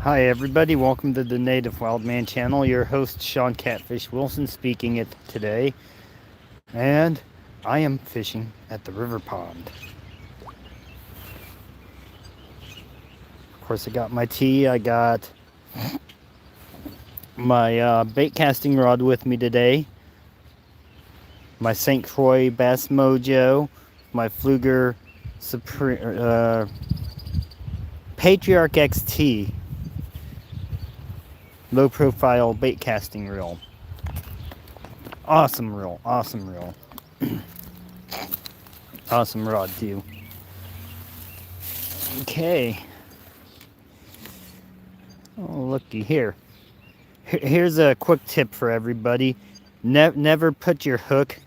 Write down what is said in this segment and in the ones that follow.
Hi everybody, welcome to the Native Wildman channel. Your host Sean Catfish Wilson speaking it today. And I am fishing at the river pond. Of course I got my tee, I got my bait casting rod with me today. My St. Croix Bass Mojo, my Pflueger Patriarch XT low profile bait casting reel. Awesome reel, awesome reel. Awesome rod too. Okay. Oh, looky here. Here's a quick tip for everybody. Never put your hook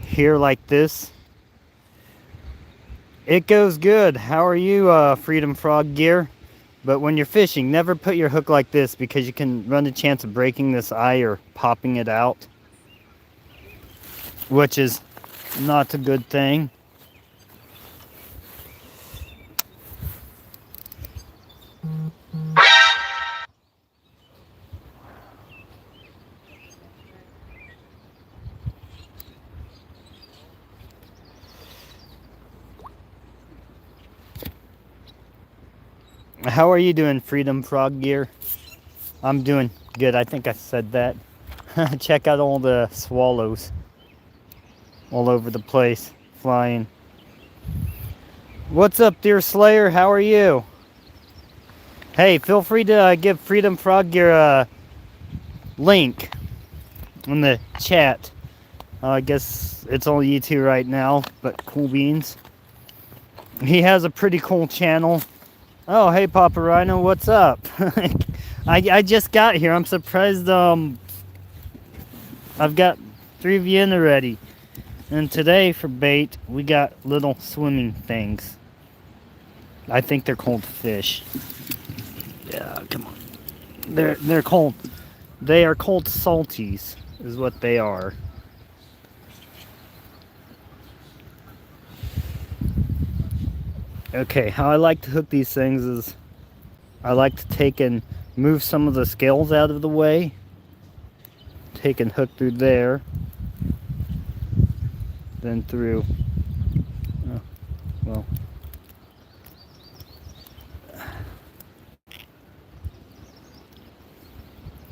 here like this. It goes good. How are you, Freedom Frog Gear? But when you're fishing, never put your hook like this because you can run the chance of breaking this eye or popping it out, which is not a good thing. How are you doing, Freedom Frog Gear? I'm doing good. I think I said that. Check out all the swallows all over the place flying. What's up, Deer Slayer? How are you? Hey, feel free to give Freedom Frog Gear a link in the chat. I guess it's only you two right now, but cool beans. He has a pretty cool channel. Oh, hey, Papa Rhino, what's up? I just got here. I'm surprised. I've got 3 of you in already. And today for bait, we got little swimming things. I think they're called fish. Yeah, come on. They're called. They are called salties, is what they are. Okay, how I like to hook these things is I like to take and move some of the scales out of the way. Take and hook through there. Then through, oh, well,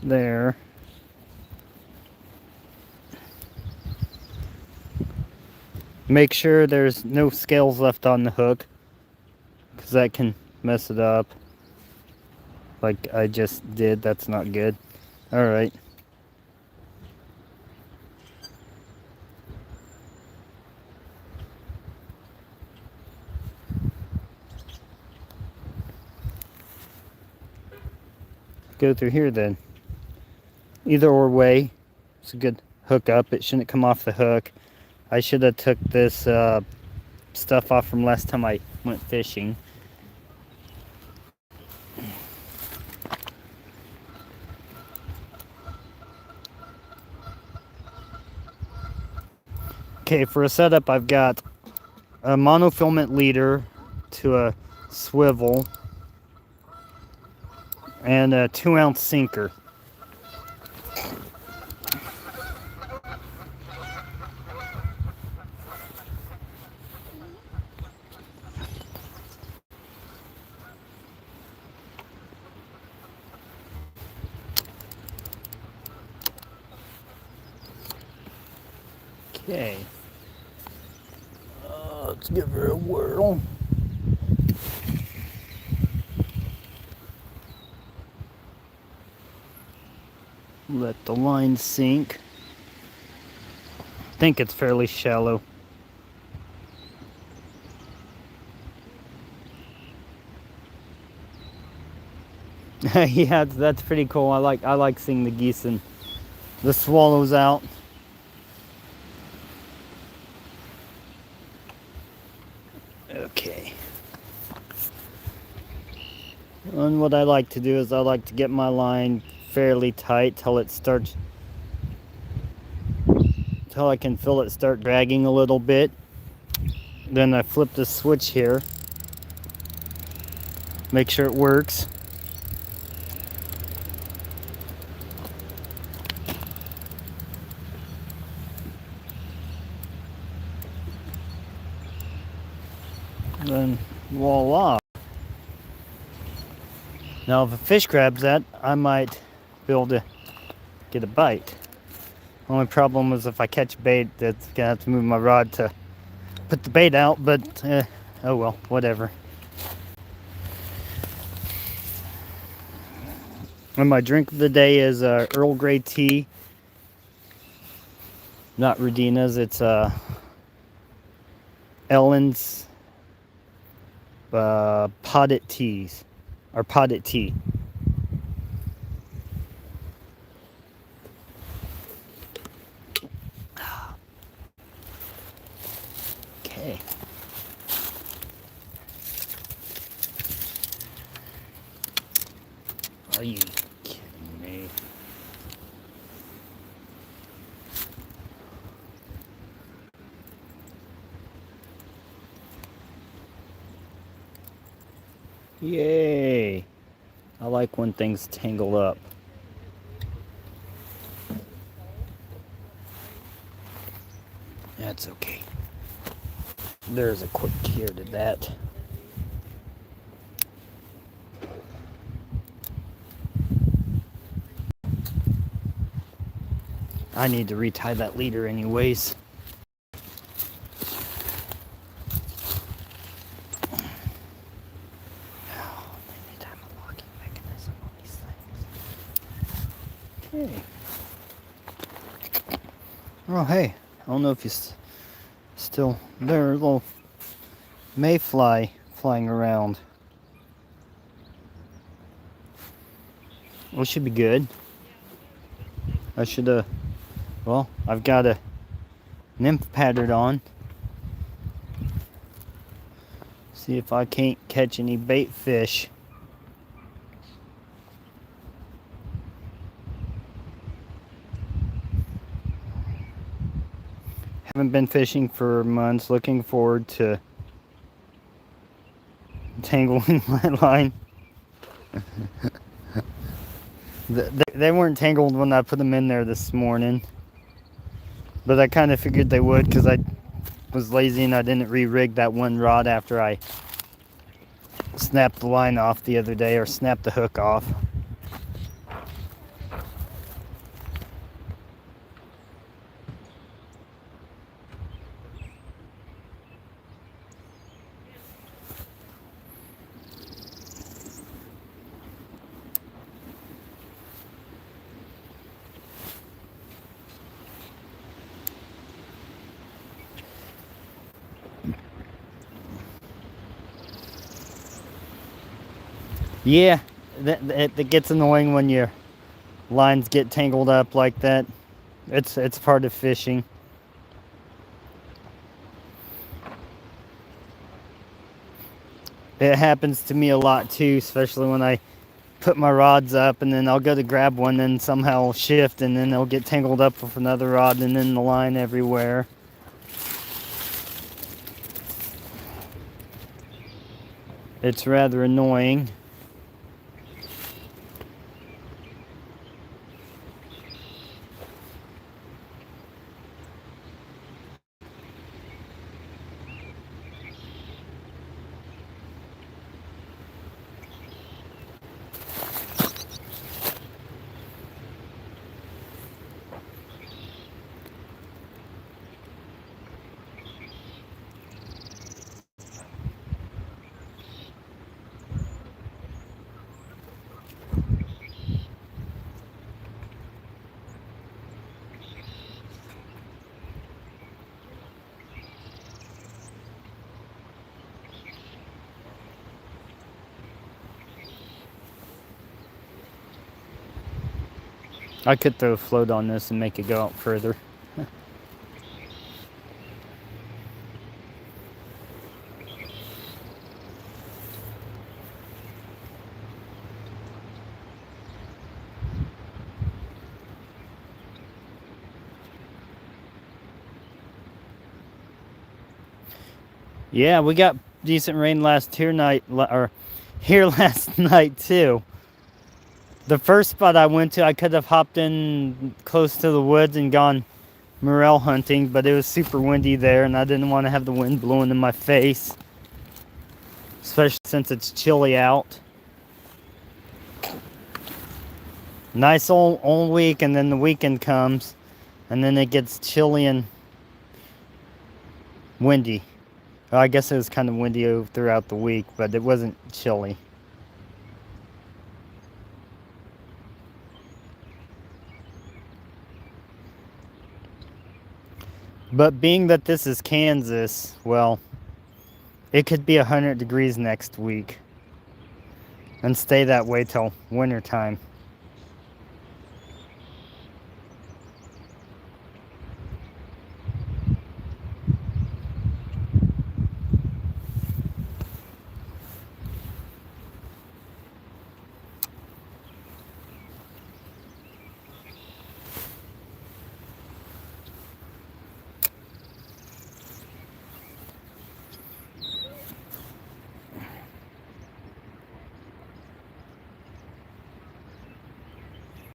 there. Make sure there's no scales left on the hook, because that can mess it up. Like I just did, that's not good. Alright. Go through here then. Either or way, it's a good hook up. It shouldn't come off the hook. I should have took this stuff off from last time I went fishing. Okay, for a setup, I've got a monofilament leader to a swivel and a 2-ounce sinker. Okay. Let's give her a whirl. Let the line sink. I think it's fairly shallow. Yeah, that's pretty cool. I like seeing the geese and the swallows out. Okay. And what I like to do is I like to get my line fairly tight till it starts, till I can feel it start dragging a little bit. Then I flip the switch here Make sure it works. And then voila. Now if a fish grabs that, I might be able to get a bite. Only problem is if I catch bait, that's gonna have to move my rod to put the bait out, but oh well, whatever. And my drink of the day is Earl Grey tea. Not Radina's, it's Ellen's potted teas, or potted tea. Okay. Are you kidding me? Yay! I like when things tangle up. That's okay. There's a quick cure to that. I need to retie that leader anyways. Anytime a locking mechanism on these things. Okay. Oh hey, I don't know if you still there. A little mayfly flying around. Well, should be good. I should well, I've got a nymph patterned on. See if I can't catch any bait fish. Haven't been fishing for months. Looking forward to tangling my line. They weren't tangled when I put them in there this morning. But I kind of figured they would because I was lazy and I didn't re-rig that one rod after I snapped the line off the other day, or snapped the hook off. Yeah, it gets annoying when your lines get tangled up like that. It's part of fishing. It happens to me a lot too, especially when I put my rods up and then I'll go to grab one and somehow I'll shift and then it'll get tangled up with another rod and then the line everywhere. It's rather annoying. I could throw a float on this and make it go out further. Yeah, we got decent rain last night, or here last night too. The first spot I went to, I could have hopped in close to the woods and gone morel hunting, but it was super windy there and I didn't want to have the wind blowing in my face, especially since it's chilly out. Nice all week, and then the weekend comes and then it gets chilly and windy. Well, I guess it was kind of windy throughout the week, but it wasn't chilly. But being that this is Kansas, well, it could be 100 degrees next week and stay that way till winter time.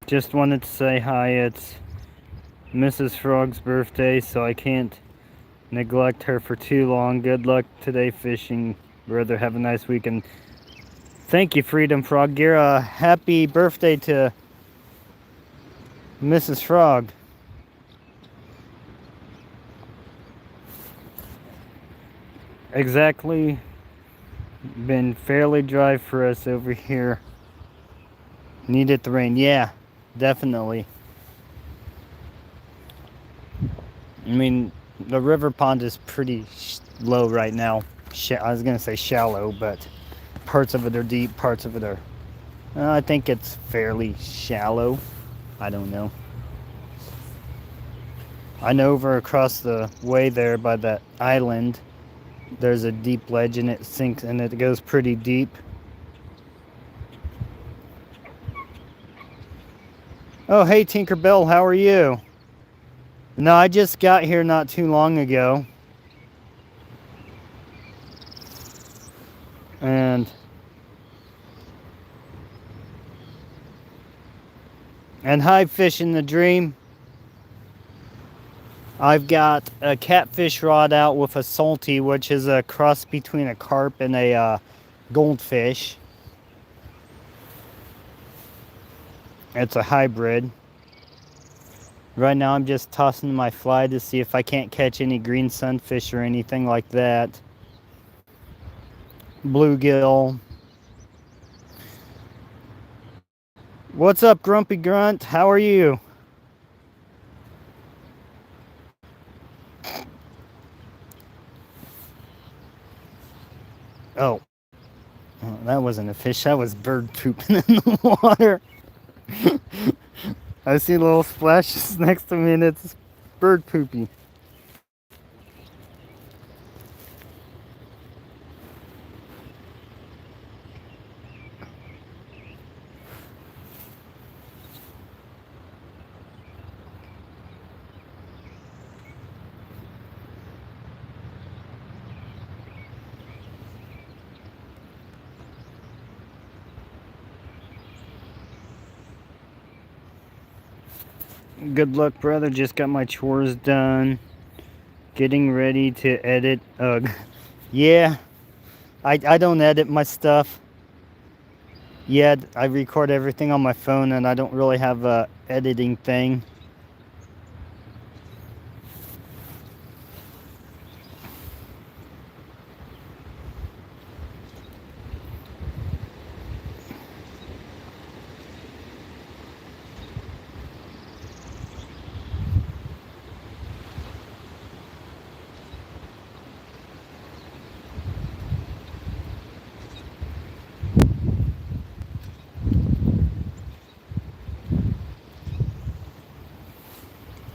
Just wanted to say hi. It's Mrs. Frog's birthday, so I can't neglect her for too long. Good luck today fishing, brother. Have a nice weekend. Thank you, Freedom Frog Gear. Happy birthday to Mrs. Frog. Exactly. Been fairly dry for us over here. Needed the rain. Yeah, definitely. I mean, the river pond is pretty low right now. I was going to say shallow, but parts of it are deep, parts of it are... I think it's fairly shallow. I don't know. I know over across the way there by that island, there's a deep ledge and it sinks and it goes pretty deep. Oh, hey Tinkerbell, how are you? No, I just got here not too long ago. And hi, Fishing the Dream. I've got a catfish rod out with a salty, which is a cross between a carp and a goldfish. It's a hybrid. Right now I'm just tossing my fly to see if I can't catch any green sunfish or anything like that. Bluegill. What's up, Grumpy Grunt? How are you? Oh. Oh, that wasn't a fish. That was bird pooping in the water. I see little splashes next to me and it's bird poopy. Good luck, brother. Just got my chores done. Getting ready to edit. Yeah, I don't edit my stuff. Yeah, I record everything on my phone and I don't really have a editing thing.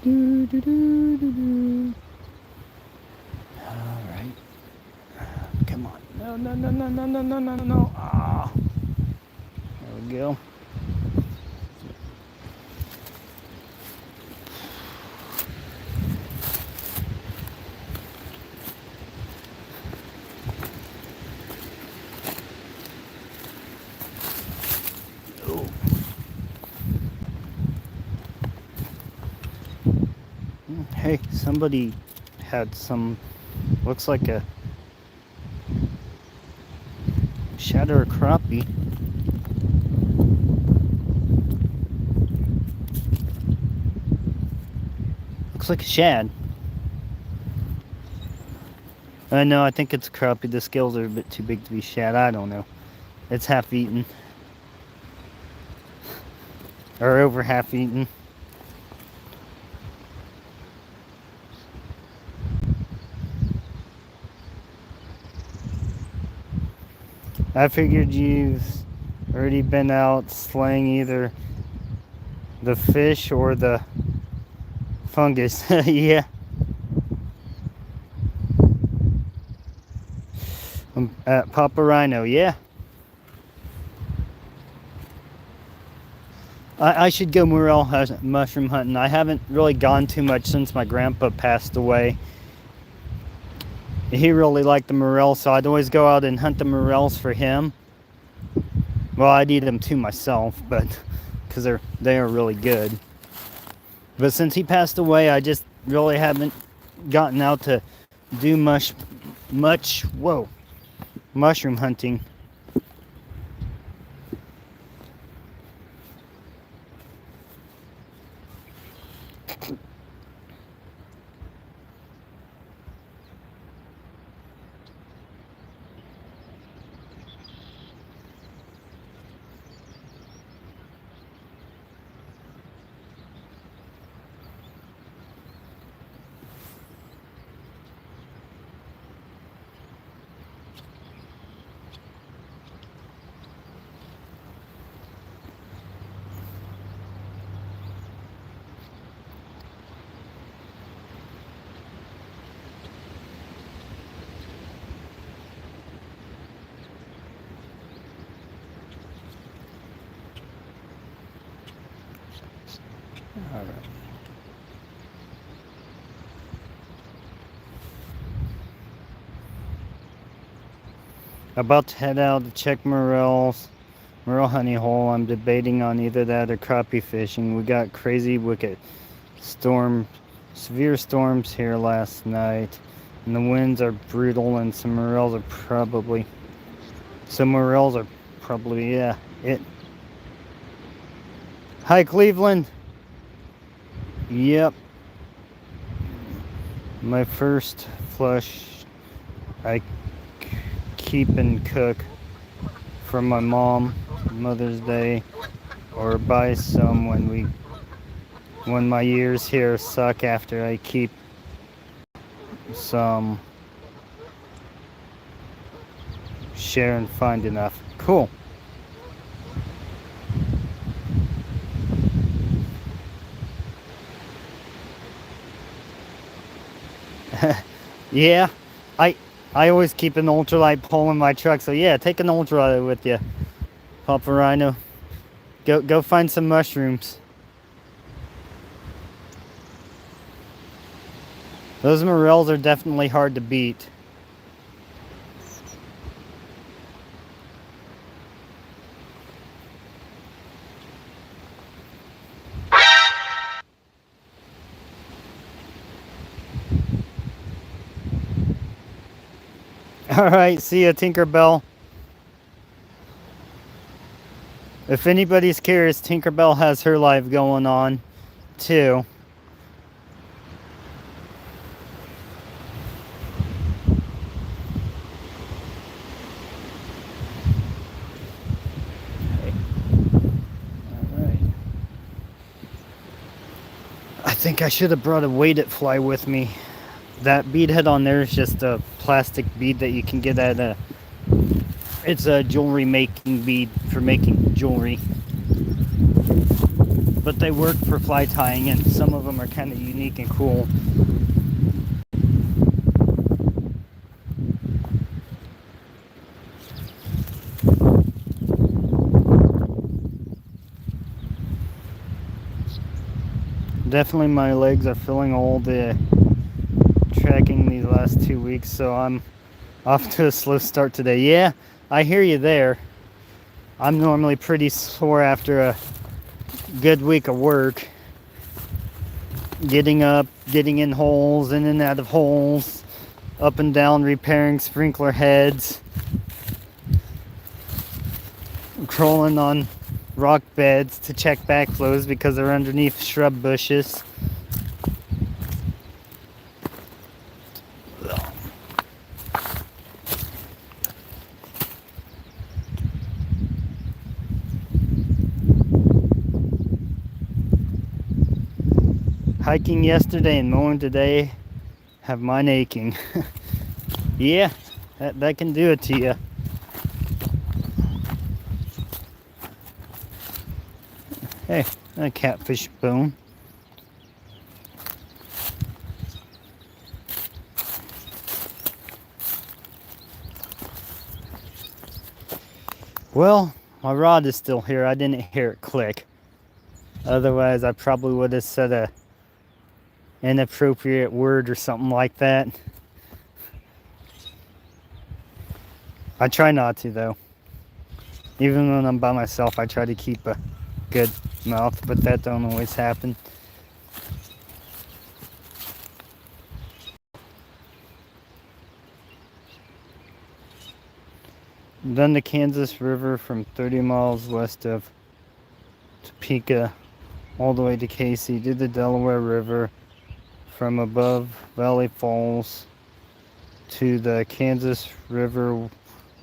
All right. Come on. No. Ah. There we go. Hey, somebody had some, looks like a shad or a crappie. Looks like a shad. No, I think it's a crappie. The scales are a bit too big to be shad. I don't know. It's half eaten. Or over half eaten. I figured you've already been out slaying either the fish or the fungus. Yeah. At Papa Rhino, yeah. I should go morel mushroom hunting. I haven't really gone too much since my grandpa passed away. He really liked the morel, so I'd always go out and hunt the morels for him. Well, I'd eat them too myself, but because they are really good. But since he passed away, I just really haven't gotten out to do much mushroom hunting. All right. About to head out to check morel honey hole. I'm debating on either that or crappie fishing. We got crazy wicked severe storms here last night, and the winds are brutal, and some morels are probably yeah it. Hi, Cleveland. Yep. My first flush I keep and cook for my mom Mother's Day, or buy some when my years here suck after I keep some, share and find enough. Cool. Yeah, I always keep an ultralight pole in my truck, so yeah, take an ultralight with you, Papa Rhino. Go find some mushrooms. Those morels are definitely hard to beat. Alright, see ya, Tinkerbell. If anybody's curious, Tinkerbell has her live going on, too. Alright. I think I should have brought a weighted fly with me. That bead head on there is just a plastic bead that you can get at it's a jewelry making bead for making jewelry. But they work for fly tying, and some of them are kind of unique and cool. Definitely my legs are feeling all the tracking these last 2 weeks, so I'm off to a slow start today. Yeah, I hear you there. I'm normally pretty sore after a good week of work. getting up, getting in holes, in and out of holes, up and down, repairing sprinkler heads, crawling on rock beds to check backflows because they're underneath shrub bushes. Hiking yesterday and mowing today have mine aching. Yeah, that can do it to you. Hey, a catfish bone. Well, my rod is still here. I didn't hear it click. Otherwise, I probably would have said a inappropriate word or something like that. I try not to, though. Even when I'm by myself, I try to keep a good mouth, but that don't always happen. Then the Kansas River from 30 miles west of Topeka all the way to Casey. Did the Delaware River from above Valley Falls to the Kansas River,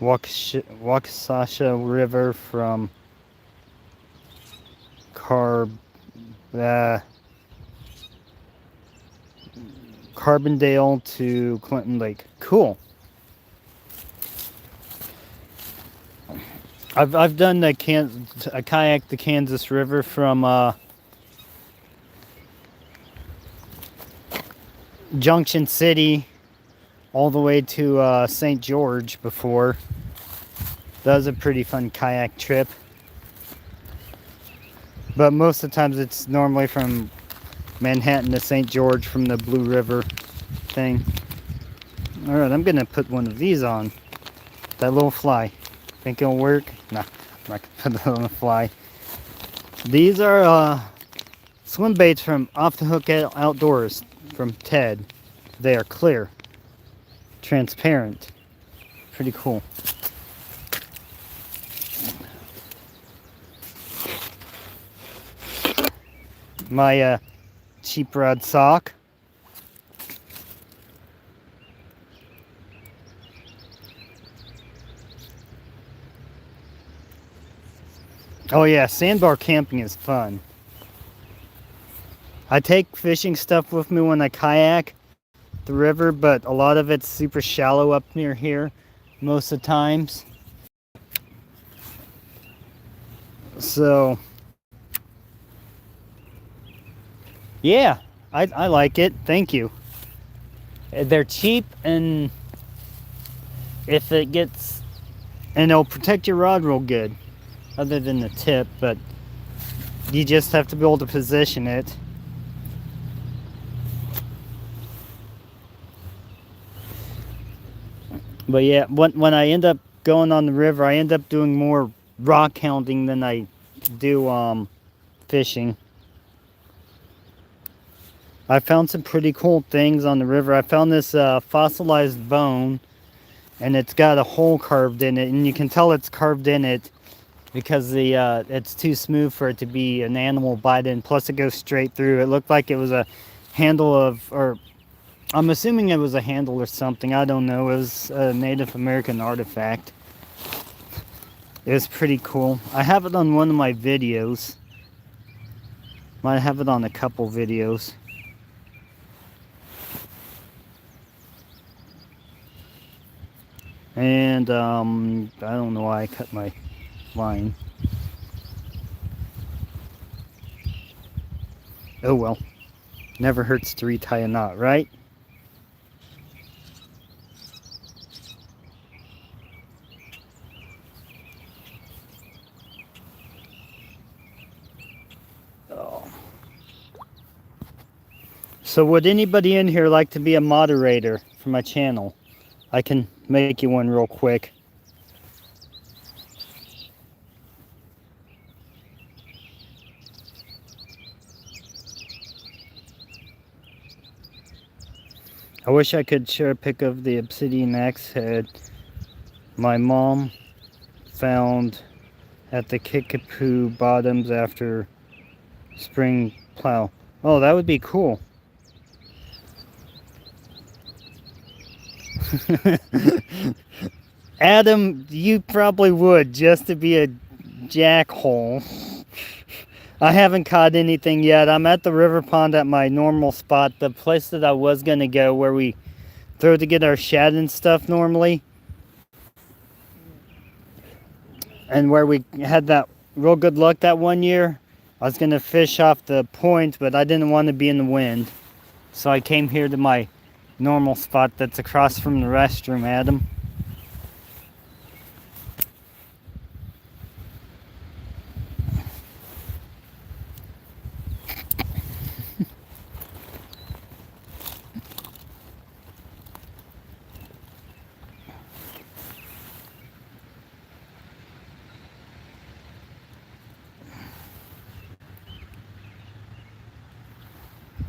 Waukesha River from Carbondale to Clinton Lake. Cool. I've done the I kayaked the Kansas River from Junction City all the way to St. George before. That was a pretty fun kayak trip. But most of the times it's normally from Manhattan to St. George from the Blue River thing. Alright, I'm gonna put one of these on. That little fly. Think it'll work? Nah, I'm not gonna put it on a fly. These are swim baits from Off the Hook Outdoors from Ted. They are clear, transparent, pretty cool. My cheap rod sock. Oh yeah, sandbar camping is fun. I take fishing stuff with me when I kayak the river, but a lot of it's super shallow up near here most of the times. So yeah, I like it. Thank you. They're cheap, and if it gets, and it'll protect your rod real good, other than the tip, but you just have to be able to position it. But yeah, when I end up going on the river, I end up doing more rock hounding than I do fishing. I found some pretty cool things on the river. I found this fossilized bone, and it's got a hole carved in it, and you can tell it's carved in it because it's too smooth for it to be an animal bite in. Plus, it goes straight through. It looked like it was a handle of, or I'm assuming it was a handle or something. I don't know. It was a Native American artifact. It was pretty cool. I have it on one of my videos. Might have it on a couple videos. And I don't know why I cut my line. Oh well. Never hurts to retie a knot, right? Oh. So would anybody in here like to be a moderator for my channel? I can make you one real quick. I wish I could share a pic of the obsidian axe head my mom found at the Kickapoo Bottoms after spring plow. Oh, that would be cool. Adam, you probably would, just to be a jackhole. I haven't caught anything yet. I'm at the river pond at my normal spot, the place that I was going to go where we throw to get our shad and stuff normally. And where we had that real good luck that one year. I was going to fish off the point, but I didn't want to be in the wind. So I came here to my normal spot that's across from the restroom, Adam.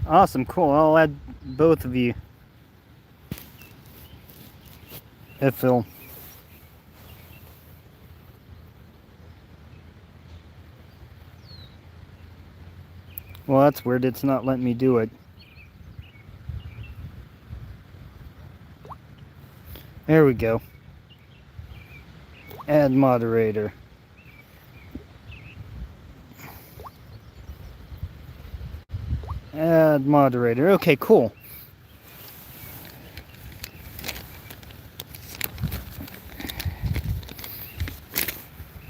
Awesome, cool. I'll add both of you. If Phil. Well, that's weird. It's not letting me do it. There we go. Add moderator. Add moderator. Okay, cool.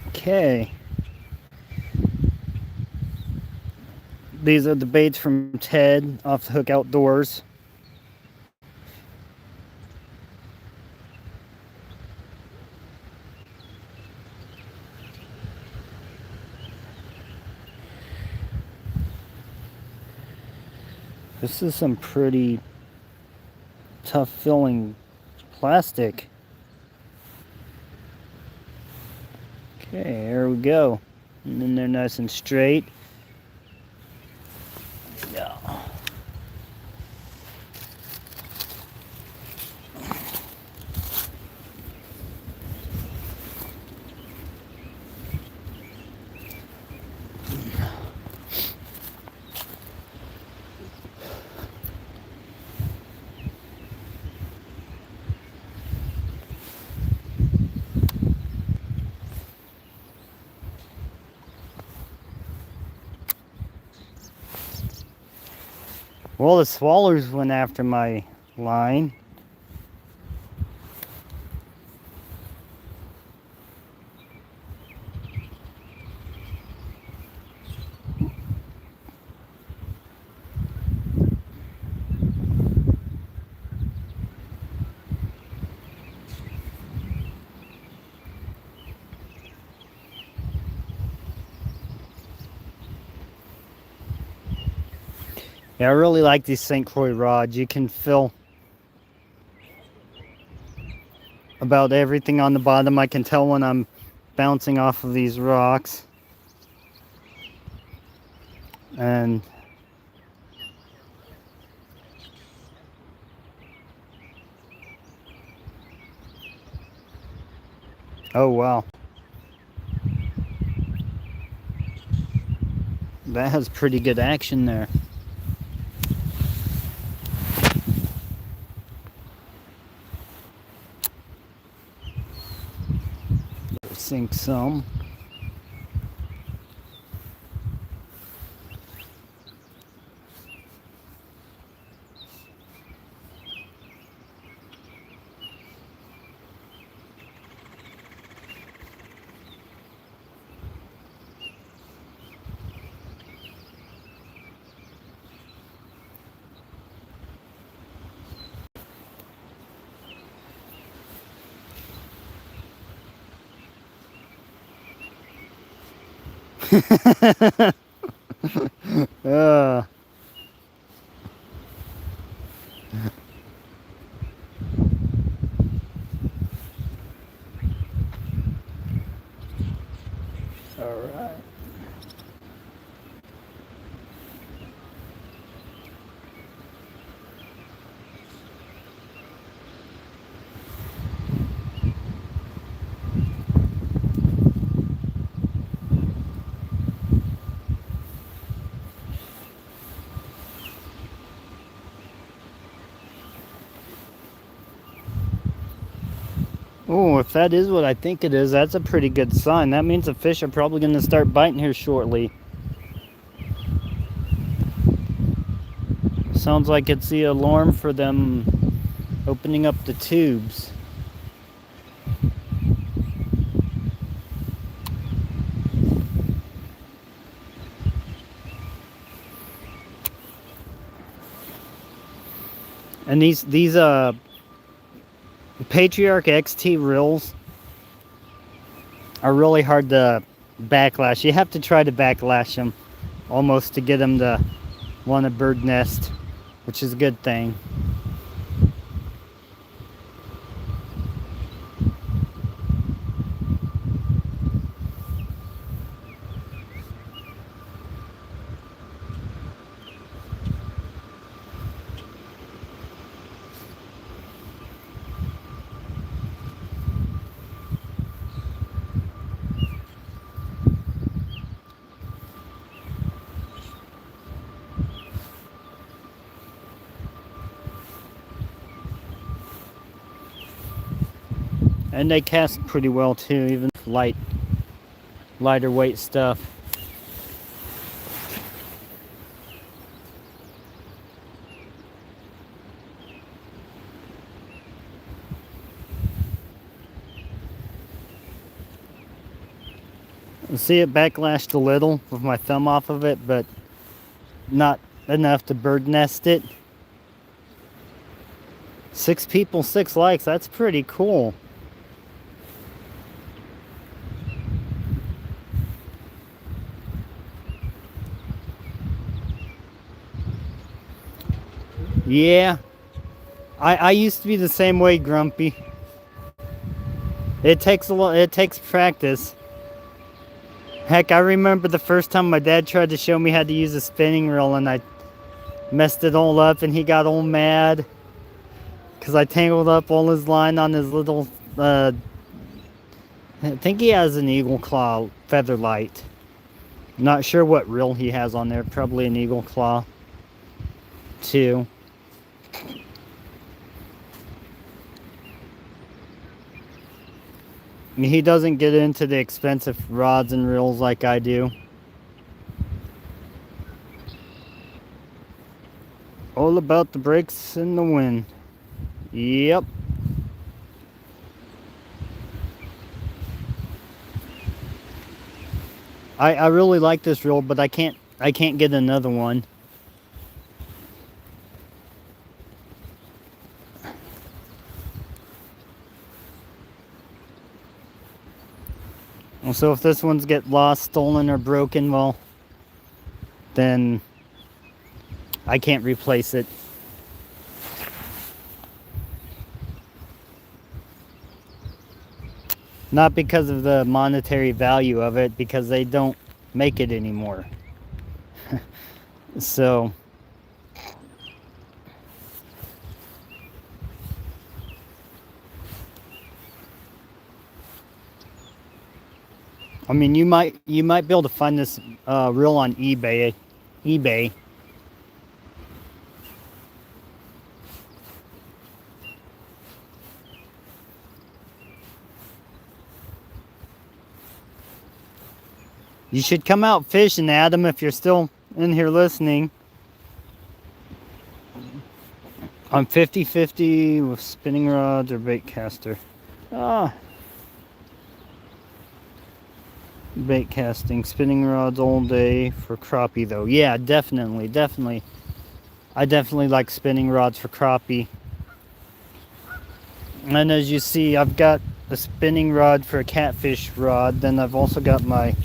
Okay. These are the baits from Ted off the Hook Outdoors. This is some pretty tough filling plastic. Okay, there we go. And then they're nice and straight. Yeah. Well, the swallows went after my line. Yeah, I really like these St. Croix rods. You can feel about everything on the bottom. I can tell when I'm bouncing off of these rocks. And oh wow. That has pretty good action there. Sink some. uh. All right. if that is what I think it is, that's a pretty good sign. That means the fish are probably going to start biting here shortly. Sounds like it's the alarm for them opening up the tubes. And these Patriarch XT reels are really hard to backlash. You have to try to backlash them almost to get them to want a bird nest, which is a good thing. And they cast pretty well too, even lighter weight stuff. See, it backlashed a little with my thumb off of it, but not enough to bird nest it. 6 people, 6 likes. That's pretty cool. Yeah, I used to be the same way, Grumpy. It takes a lot. It takes practice. Heck, I remember the first time my dad tried to show me how to use a spinning reel, and I messed it all up, and he got all mad because I tangled up all his line on his little. I think he has an Eagle Claw feather light. Not sure what reel he has on there. Probably an Eagle Claw too. He doesn't get into the expensive rods and reels like I do. All about the breaks and the wind. Yep. I really like this reel, but I can't get another one. So if this one's get lost, stolen, or broken, well, then I can't replace it. Not because of the monetary value of it, because they don't make it anymore. So I mean, you might be able to find this reel on eBay. You should come out fishing, Adam, if you're still in here listening. I'm 50-50 with spinning rods or bait caster. Bait casting, spinning rods all day for crappie though. Yeah, definitely. I definitely like spinning rods for crappie. And as you see, I've got a spinning rod for a catfish rod. Then I've also got my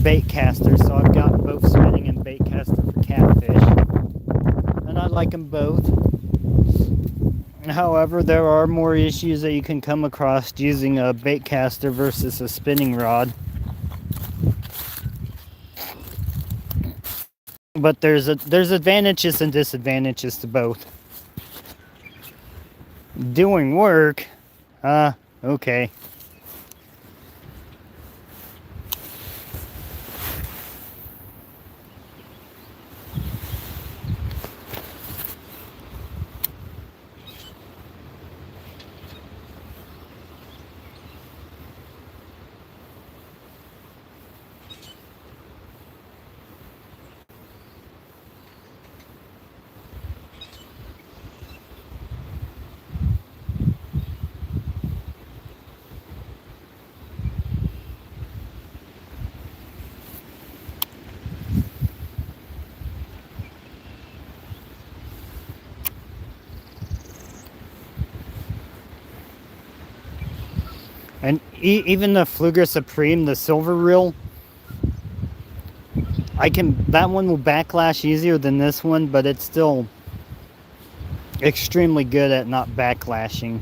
bait caster. So I've got both spinning and bait caster for catfish. And I like them both. However, there are more issues that you can come across using a bait caster versus a spinning rod. But there's advantages and disadvantages to both. Doing work, okay. Even the Fluger Supreme, the silver reel, that one will backlash easier than this one, but it's still extremely good at not backlashing.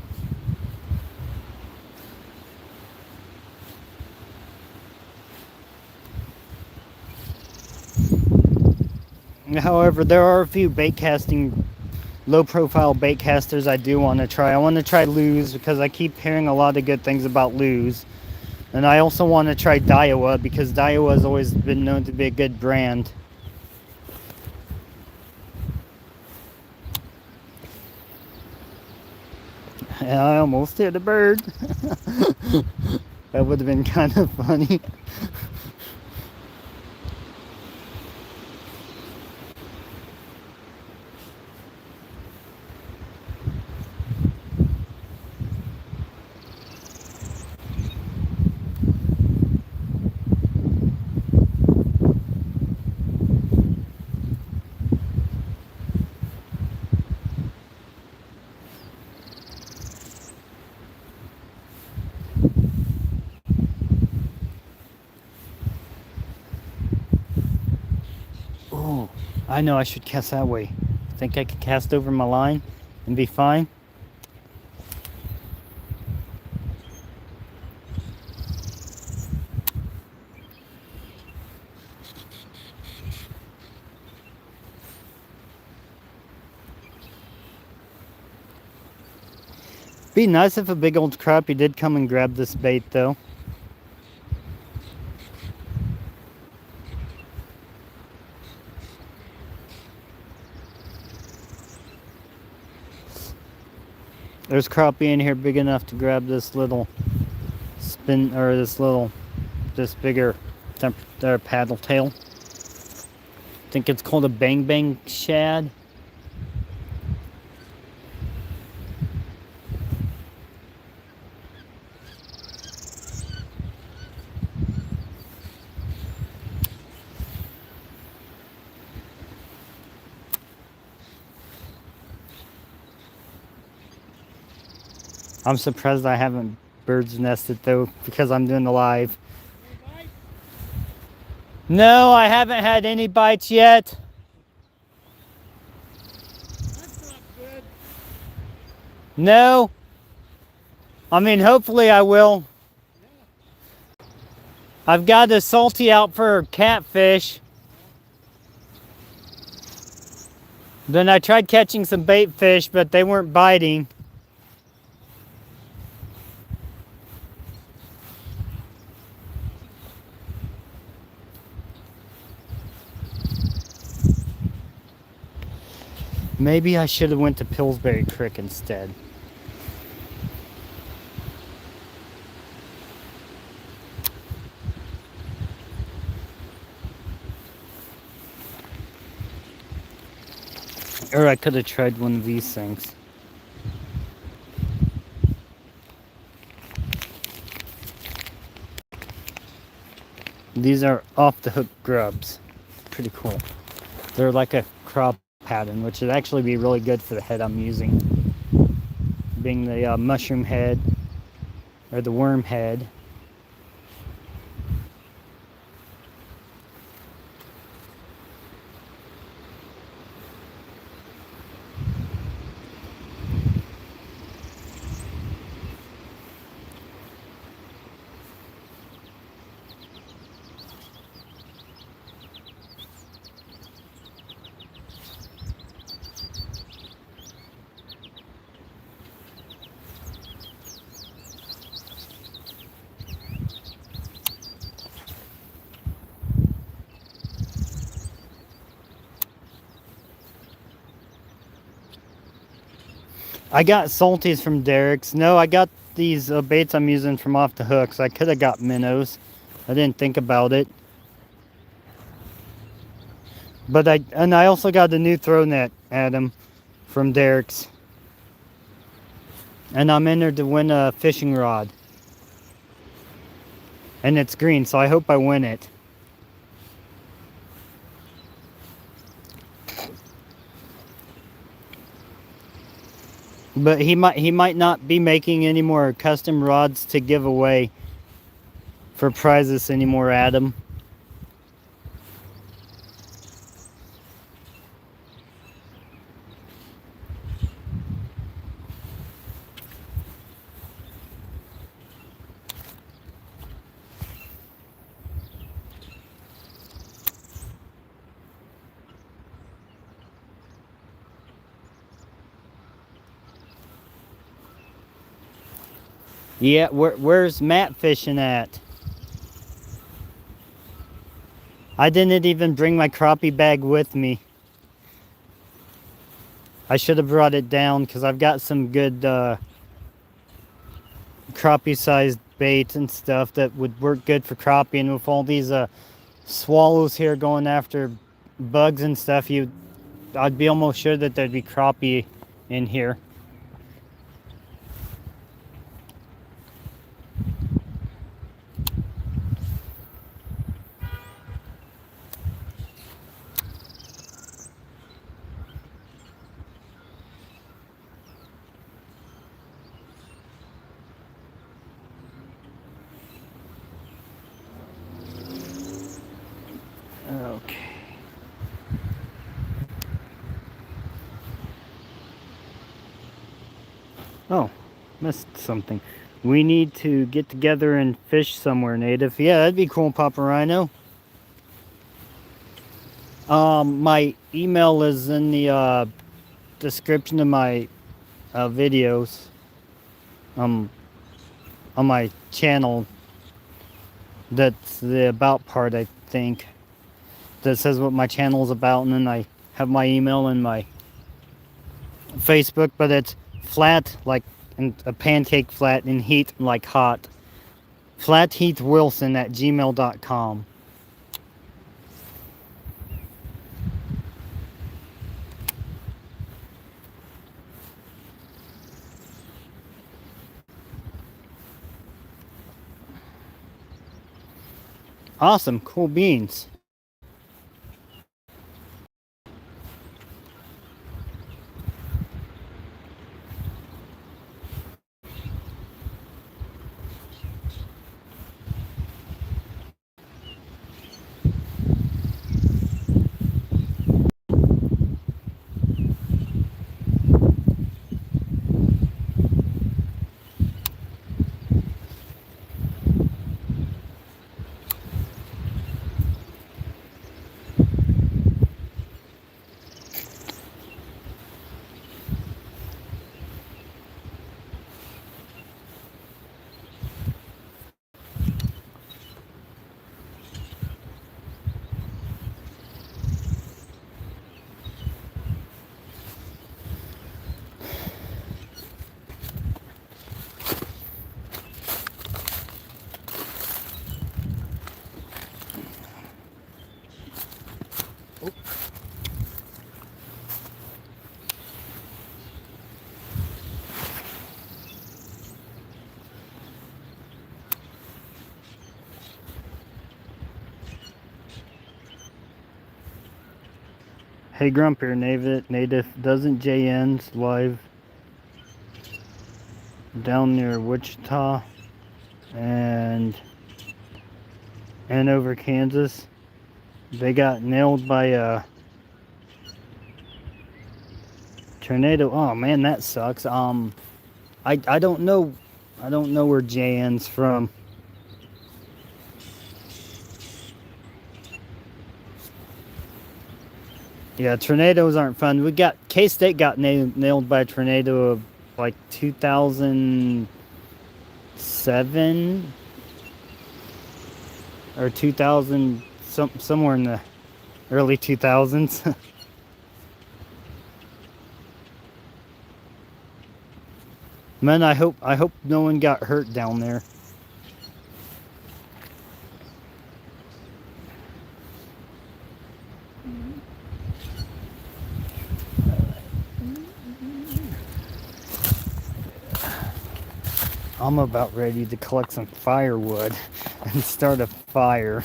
However, there are a few bait casting, low profile bait casters I do want to try. I want to try Lew's because I keep hearing a lot of good things about Lew's. And I also want to try Daiwa because Daiwa has always been known to be a good brand. And I almost hit a bird. That would have been kind of funny. Oh, I know I should cast that way. Think I could cast over my line and be fine? Be nice if a big old crappie did come and grab this bait though. There's crappie in here big enough to grab this little spin, or this bigger paddle tail. I think it's called a bang bang shad. I'm surprised I haven't bird's nested though because I'm doing the live. No, I haven't had any bites yet. That's not good. No. I mean, hopefully I will. Yeah. I've got a salty out for catfish. Then I tried catching some bait fish, but they weren't biting. Maybe I should have went to Pillsbury Creek instead. Or I could have tried one of these things. These are off the hook grubs. Pretty cool. They're like a crop pattern, which would actually be really good for the head I'm using. Being the mushroom head, or the worm head. I got salties from Derek's. No, I got these baits I'm using from Off the Hooks. I could have got minnows. I didn't think about it. But I also got the new throw net, Adam, from Derek's. And I'm entered to win a fishing rod. And it's green, so I hope I win it. But he might not be making any more custom rods to give away for prizes anymore, Adam. Yeah, where's Matt fishing at? I didn't even bring my crappie bag with me. I should have brought it down because I've got some good crappie-sized bait and stuff that would work good for crappie. And with all these swallows here going after bugs and stuff, I'd be almost sure that there'd be crappie in here. Okay. Oh, missed something. We need to get together and fish somewhere, Native. Yeah, that'd be cool, Papa Rhino. My email is in the description of my videos. On my channel. That's the about part, I think. That says what my channel is about, and then I have my email and my Facebook, but it's flat like a pancake flat and heat like hot. FlatHeathWilson@gmail.com. Awesome, cool beans. Hey Grump here, Native. Doesn't JN's live down near Wichita and Hanover, Kansas? They got nailed by a tornado. Oh man, that sucks. I don't know where JN's from. Yeah, tornadoes aren't fun. K-State got nailed by a tornado of like 2007 or 2000, somewhere in the early 2000s. Man, I hope no one got hurt down there. I'm about ready to collect some firewood and start a fire.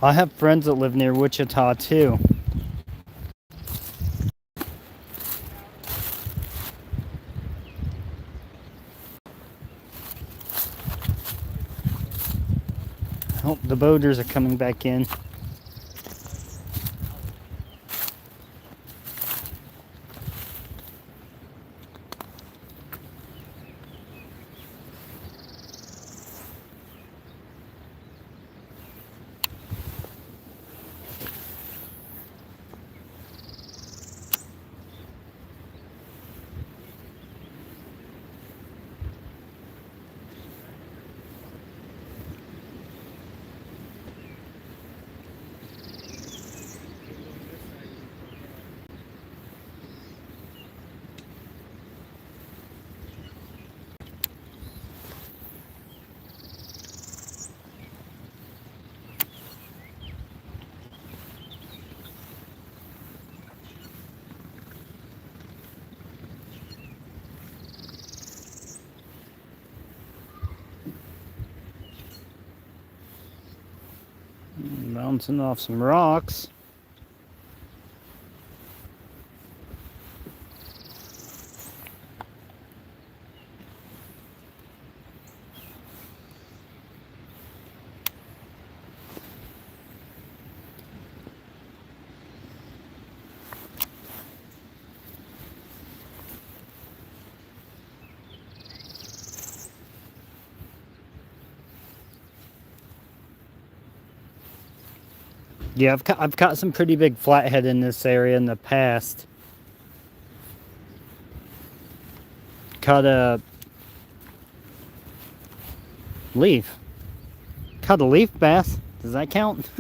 I have friends that live near Wichita too. Oh, the boaters are coming back in. Bouncing off some rocks. Yeah, I've caught some pretty big flathead in this area in the past. Caught a leaf. Caught a leaf bass. Does that count?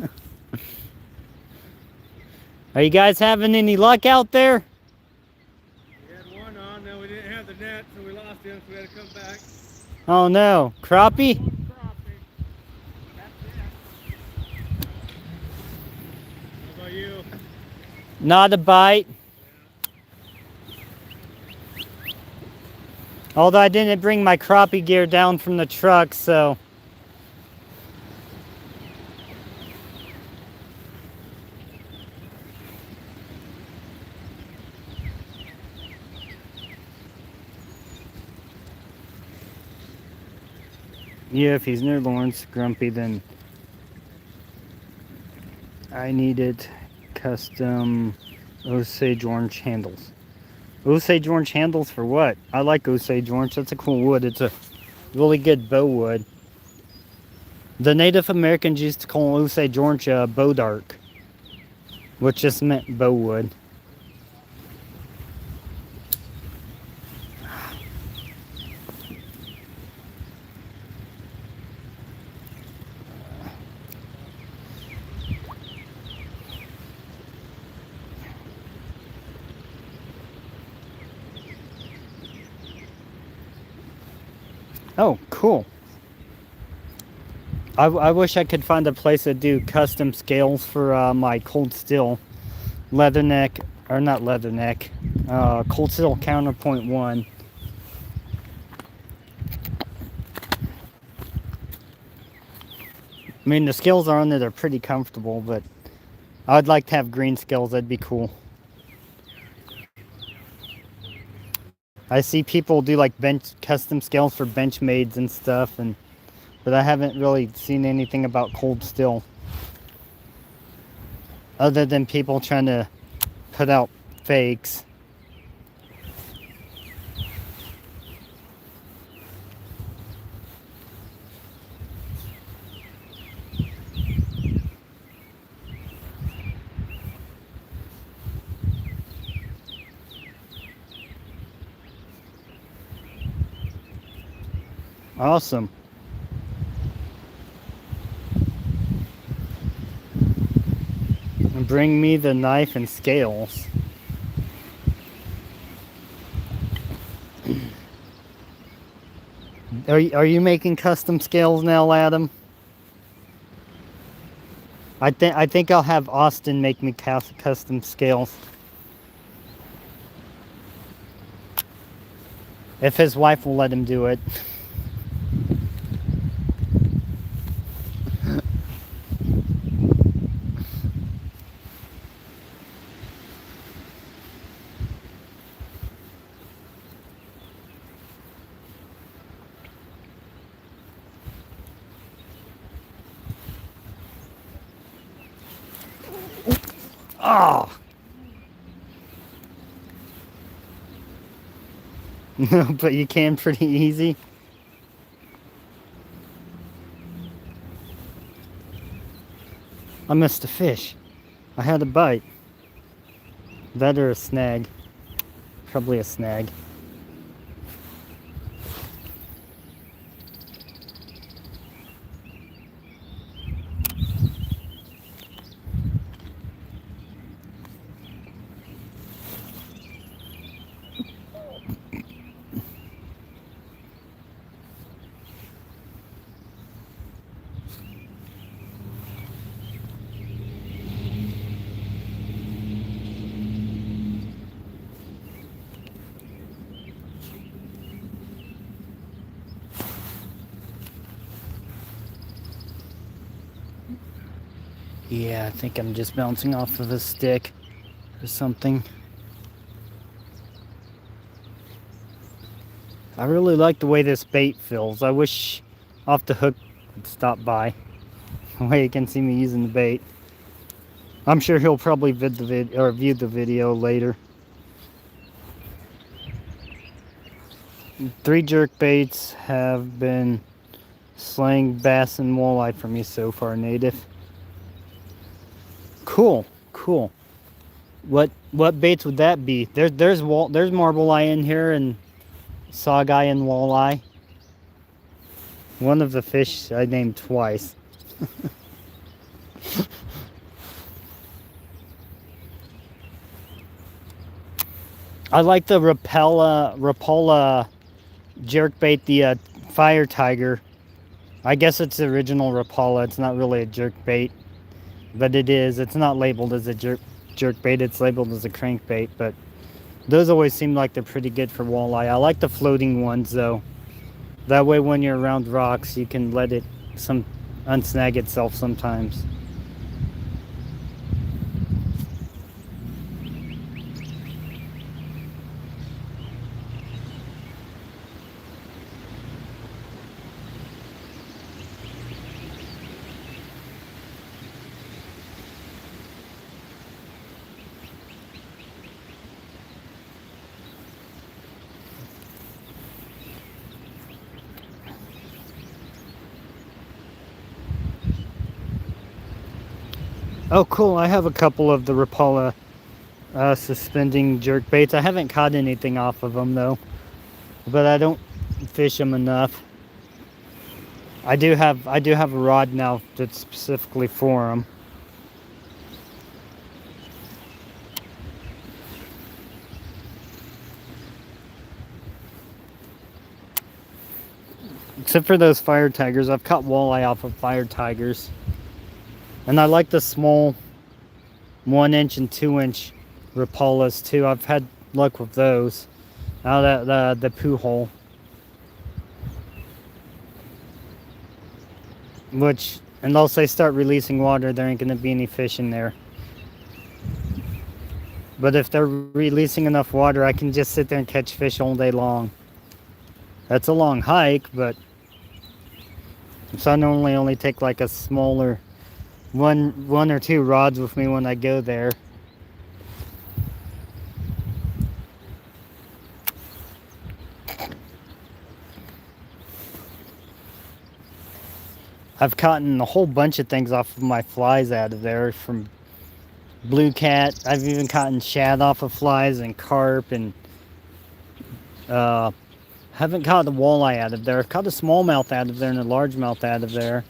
Are you guys having any luck out there? We had one on, then we didn't have the net, so we lost him, so we had to come back. Oh no, crappie? One crappie. That's it. How about you? Not a bite. Although I didn't bring my crappie gear down from the truck, so. Yeah, if he's near Lawrence Grumpy, then I needed custom Osage orange handles. Osage orange handles for what? I like Osage orange. That's a cool wood. It's a really good bow wood. The Native Americans used to call Osage orange bow dark, which just meant bow wood. Oh, cool. I wish I could find a place to do custom scales for my Cold Steel Leatherneck, or not Leatherneck, Cold Steel Counterpoint 1. I mean, the scales are on there, they're pretty comfortable, but I'd like to have green scales, that'd be cool. I see people do like custom scales for Benchmades and stuff, but I haven't really seen anything about Cold Steel. Other than people trying to put out fakes. Awesome. And bring me the knife and scales. Are you making custom scales now, Adam? I think I'll have Austin make me custom scales. If his wife will let him do it. Oh! But you can pretty easy. I missed a fish. I had a bite. That or a snag. Probably a snag. Yeah, I think I'm just bouncing off of a stick or something. I really like the way this bait feels. I wish Off the Hook would stop by. The way he can see me using the bait. I'm sure he'll probably view the video later. 3 jerk baits have been slaying bass and walleye for me so far, Native. Cool, cool. What baits would that be? There's marble-eye in here and saugeye and walleye. One of the fish I named twice. I like the Rapala jerkbait, the Fire Tiger. I guess it's the original Rapala. It's not really a jerkbait, but it is. It's not labeled as a jerkbait. It's labeled as a crankbait, but those always seem like they're pretty good for walleye. I like the floating ones though. That way when you're around rocks, you can let it unsnag itself sometimes. Oh, cool. I have a couple of the Rapala suspending jerk baits. I haven't caught anything off of them, though. But I don't fish them enough. I do have a rod now that's specifically for them. Except for those Fire Tigers. I've caught walleye off of Fire Tigers. And I like the small 1-inch and 2-inch Rapalas too. I've had luck with those. Now that the poo hole, unless they start releasing water, there ain't gonna be any fish in there. But if they're releasing enough water, I can just sit there and catch fish all day long. That's a long hike, but so I normally only take like a smaller one or 2 rods with me when I go there. I've caught a whole bunch of things off of my flies out of there, from blue cat. I've even caught shad off of flies and carp, and haven't caught the walleye out of there. I've caught a smallmouth out of there and a largemouth out of there,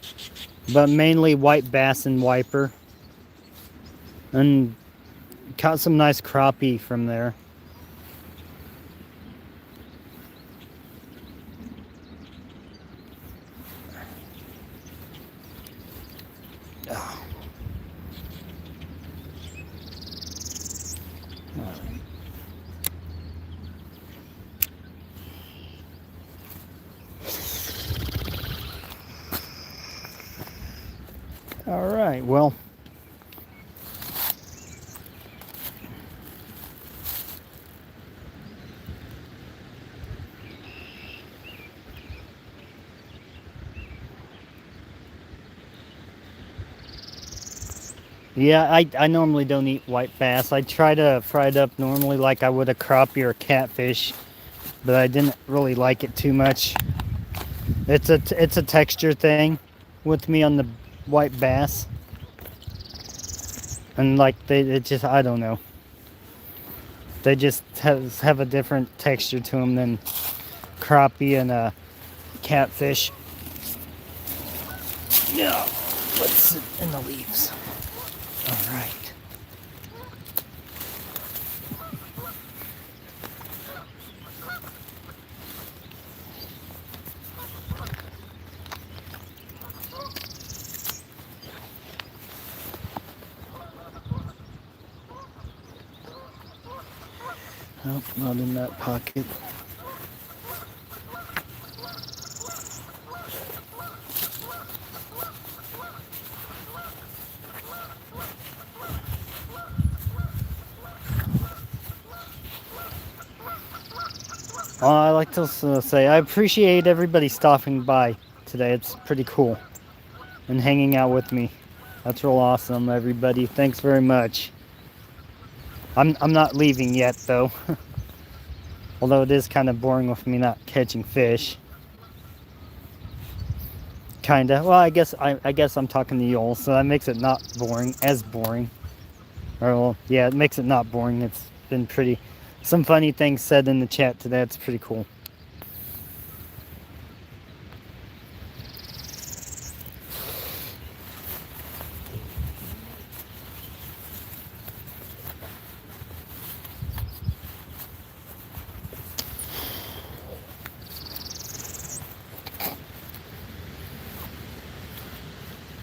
but mainly white bass and wiper, and caught some nice crappie from there. Oh. All right, well, Yeah, I normally don't eat white bass. I try to fry it up normally like I would a crappie or a catfish, but I didn't really like it too much. It's a texture thing with me on the white bass, and like it just, I don't know. They just have a different texture to them than crappie and a catfish. Yeah, let's sit in the leaves. All right. Nope, not in that pocket. I like to say I appreciate everybody stopping by today. It's pretty cool and hanging out with me. That's real awesome, everybody. Thanks very much. I'm not leaving yet though. Although it is kind of boring with me not catching fish. Kinda. Well, I guess I'm talking to you all, so that makes it not boring, as boring. Or well, yeah, it makes it not boring. It's been pretty. Some funny things said in the chat today. It's pretty cool.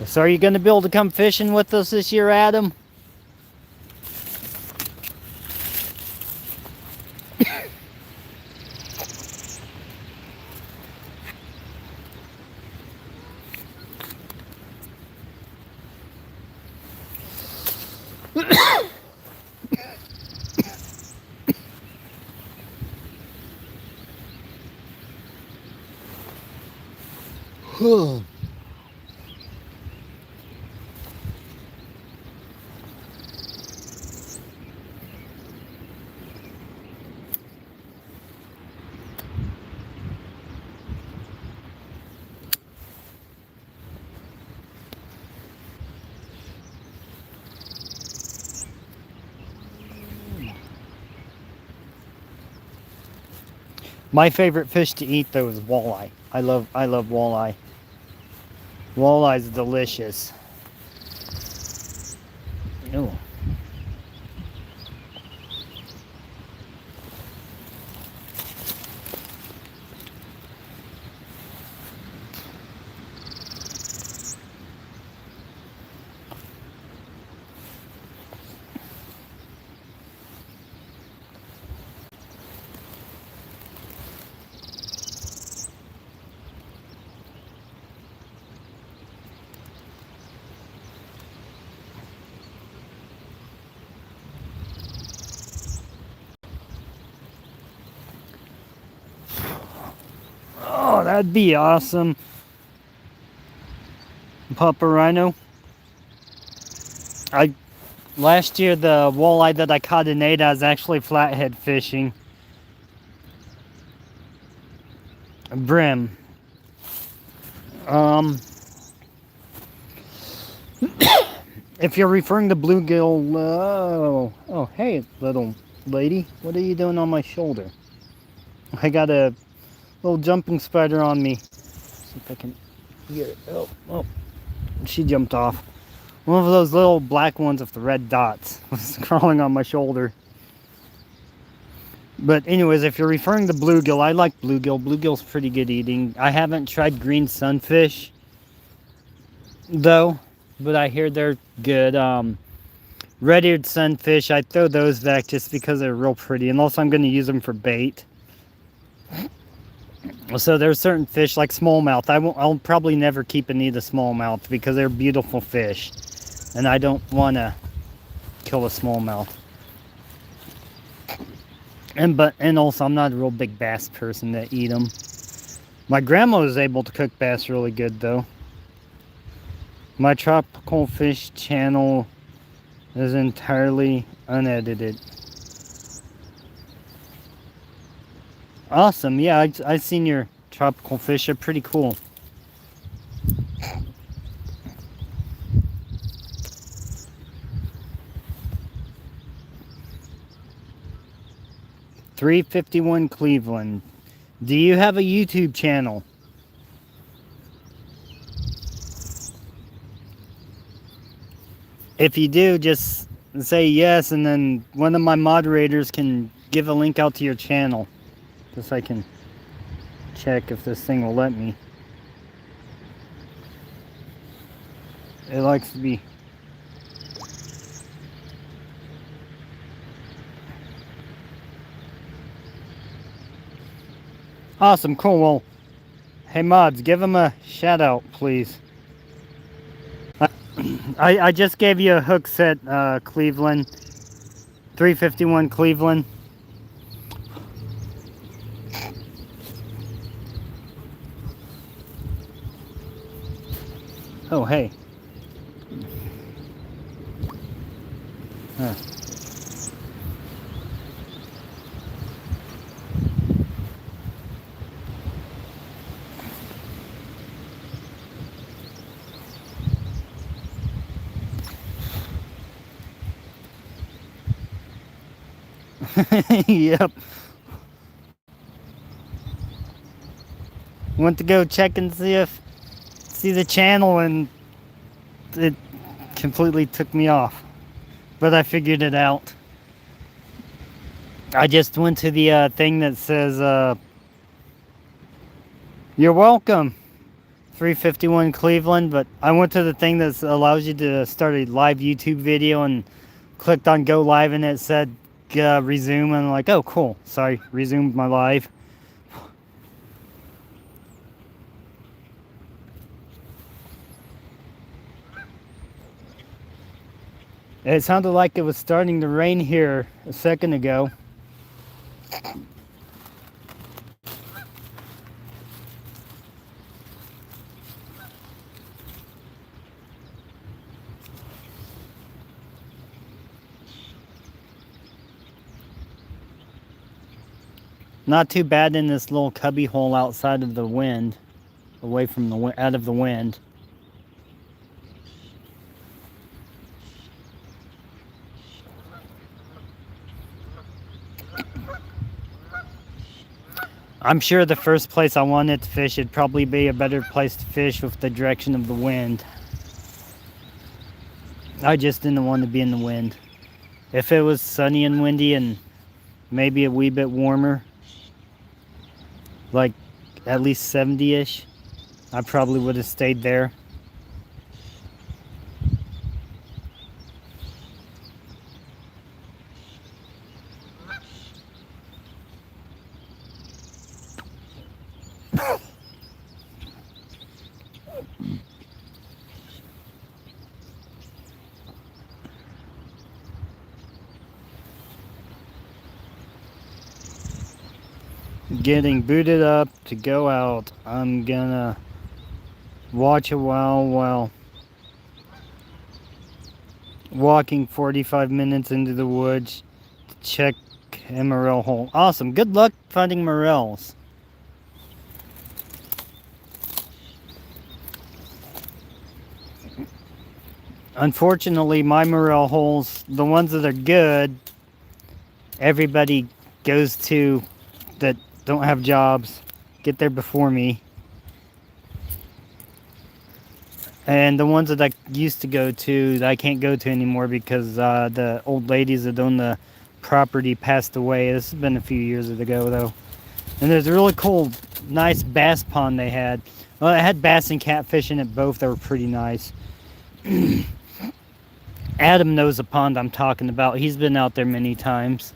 So are you going to be able to come fishing with us this year, Adam? My favorite fish to eat though is walleye. I love walleye. Walleye's delicious. Ew. Oh, that'd be awesome. Papa Rhino. Last year the walleye that I caught in Ada is actually flathead fishing. Brim. If you're referring to bluegill, oh hey little lady, what are you doing on my shoulder? I got a little jumping spider on me. See if I can get it. Oh, she jumped off. One of those little black ones with the red dots was crawling on my shoulder. But anyways, if you're referring to bluegill, I like bluegill. Bluegill's pretty good eating. I haven't tried green sunfish, though, but I hear they're good. Red-eared sunfish, I throw those back just because they're real pretty, and also I'm going to use them for bait. So there's certain fish like smallmouth. I'll probably never keep and eat a smallmouth because they're beautiful fish, and I don't want to kill a smallmouth. And also I'm not a real big bass person to eat them. My grandma was able to cook bass really good though. My tropical fish channel is entirely unedited. Awesome. Yeah, I seen your tropical fish. They're pretty cool. .351 Cleveland. Do you have a YouTube channel? If you do, just say yes, and then one of my moderators can give a link out to your channel. Just so I can check if this thing will let me. It likes to be... Awesome, cool. Well, hey mods, give him a shout out, please. I just gave you a hook set, Cleveland. .351 Cleveland. Oh, hey. Huh. Yep. Went to go check and see the channel, and it completely took me off. But I figured it out. I just went to the thing that says, you're welcome, .351 Cleveland, but I went to the thing that allows you to start a live YouTube video and clicked on go live, and it said resume, and I'm like, oh cool, so I resumed my live. It sounded like it was starting to rain here a second ago. Not too bad in this little cubby hole outside of the wind, away from the out of the wind. I'm sure the first place I wanted to fish would probably be a better place to fish with the direction of the wind. I just didn't want to be in the wind. If it was sunny and windy and maybe a wee bit warmer, like at least 70-ish, I probably would have stayed there. Getting booted up to go out. I'm gonna watch a while walking 45 minutes into the woods to check a morel hole. Awesome. Good luck finding morels. Unfortunately, my morel holes, the ones that are good, everybody goes to that don't have jobs, get there before me. And the ones that I used to go to, that I can't go to anymore because the old ladies that own the property passed away. This has been a few years ago, though. And there's a really cool, nice bass pond they had. Well, it had bass and catfish in it both. They were pretty nice. Adam knows the pond I'm talking about. He's been out there many times.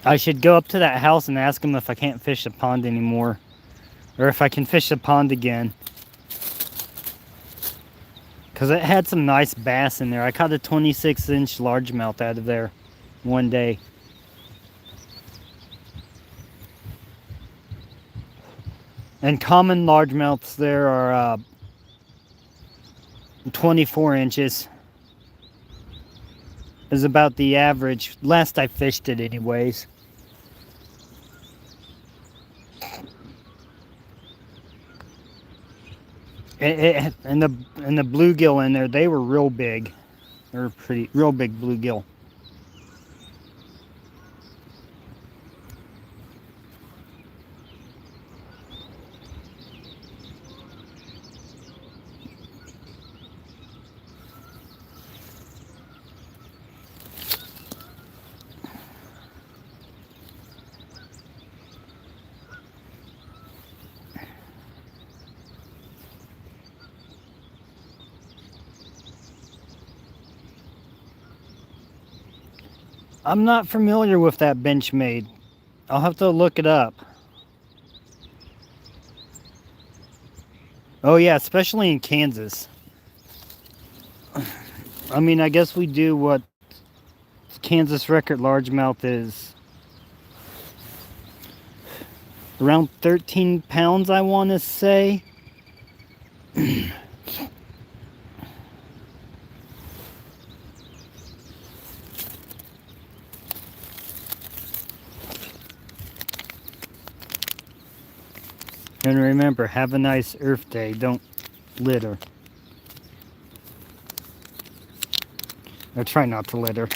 I should go up to that house and ask him if I can't fish the pond anymore. Or if I can fish the pond again. Because it had some nice bass in there. I caught a 26-inch largemouth out of there one day. And common largemouths there are 24 inches is about the average. Last I fished it anyways. And the bluegill in there, they were real big. They were real big bluegill. I'm not familiar with that Benchmade. I'll have to look it up. Oh yeah, especially in Kansas. I mean, I guess we do what Kansas record largemouth is. Around 13 pounds, I want to say. And remember, have a nice Earth Day. Don't litter. Or try not to litter.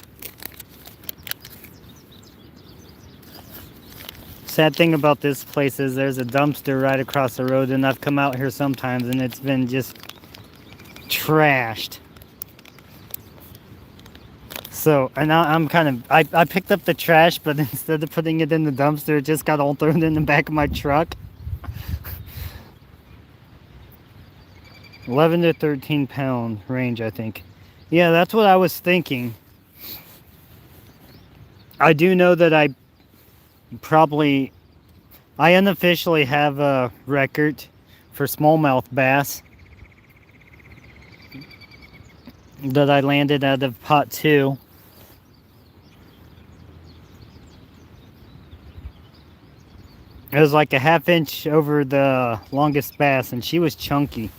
Sad thing about this place is there's a dumpster right across the road, and I've come out here sometimes and it's been just trashed. So, and I'm kind of, I picked up the trash, but instead of putting it in the dumpster, it just got all thrown in the back of my truck. 11 to 13 pound range, I think. Yeah, that's what I was thinking. I do know that I unofficially have a record for smallmouth bass that I landed out of pot 2. It was like a ½ inch over the longest bass, and she was chunky.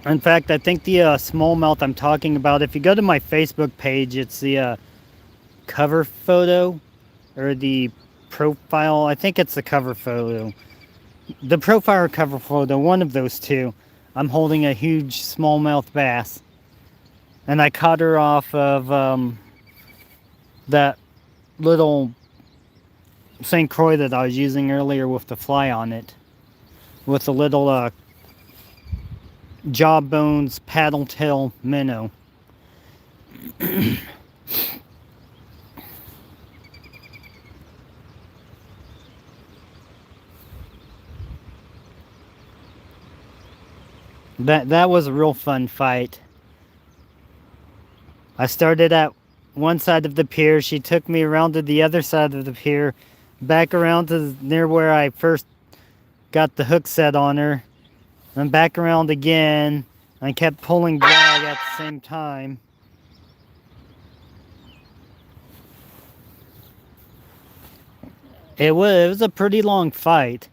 In fact, I think the smallmouth I'm talking about, if you go to my Facebook page, it's the cover photo or the profile. I think it's the cover photo. The profile or cover photo, one of those two. I'm holding a huge smallmouth bass. And I caught her off of that little St. Croix that I was using earlier with the fly on it. With the little Jawbones paddle tail minnow. That was a real fun fight. I started at one side of the pier. She took me around to the other side of the pier, back around to near where I first got the hook set on her, and back around again. I kept pulling drag at the same time. It was a pretty long fight.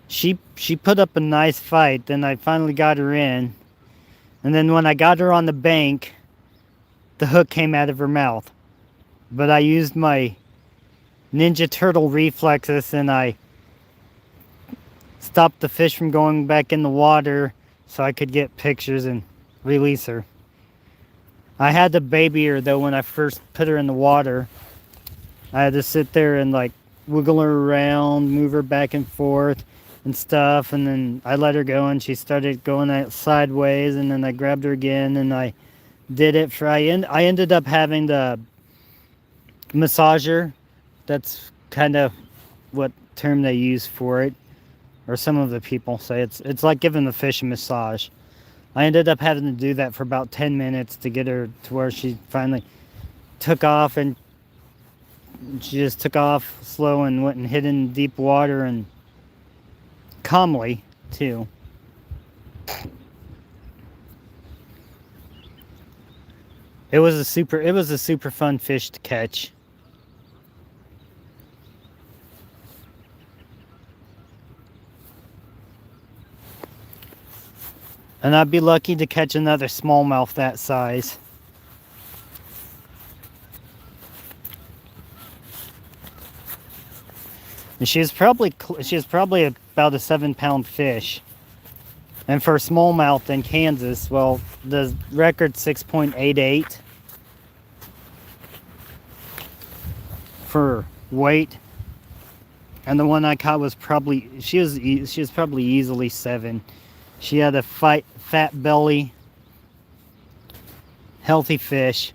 She put up a nice fight. Then I finally got her in, and then when I got her on the bank, the hook came out of her mouth. But I used my Ninja Turtle reflexes and I stopped the fish from going back in the water so I could get pictures and release her. I had to baby her though when I first put her in the water. I had to sit there and like wiggle her around, move her back and forth and stuff, and then I let her go and she started going out sideways, and then I grabbed her again and I did it for, I ended up having the massager. That's kind of what term they use for it, or some of the people say it's like giving the fish a massage. I ended up having to do that for about 10 minutes to get her to where she finally took off, and she just took off slow and went and hid in deep water, and calmly too. It was a super fun fish to catch. And I'd be lucky to catch another smallmouth that size. And she was probably about a 7-pound fish. And for smallmouth in Kansas, well, the record's 6.88 for weight. And the one I caught was probably, she was probably easily 7. She had a fat belly, healthy fish.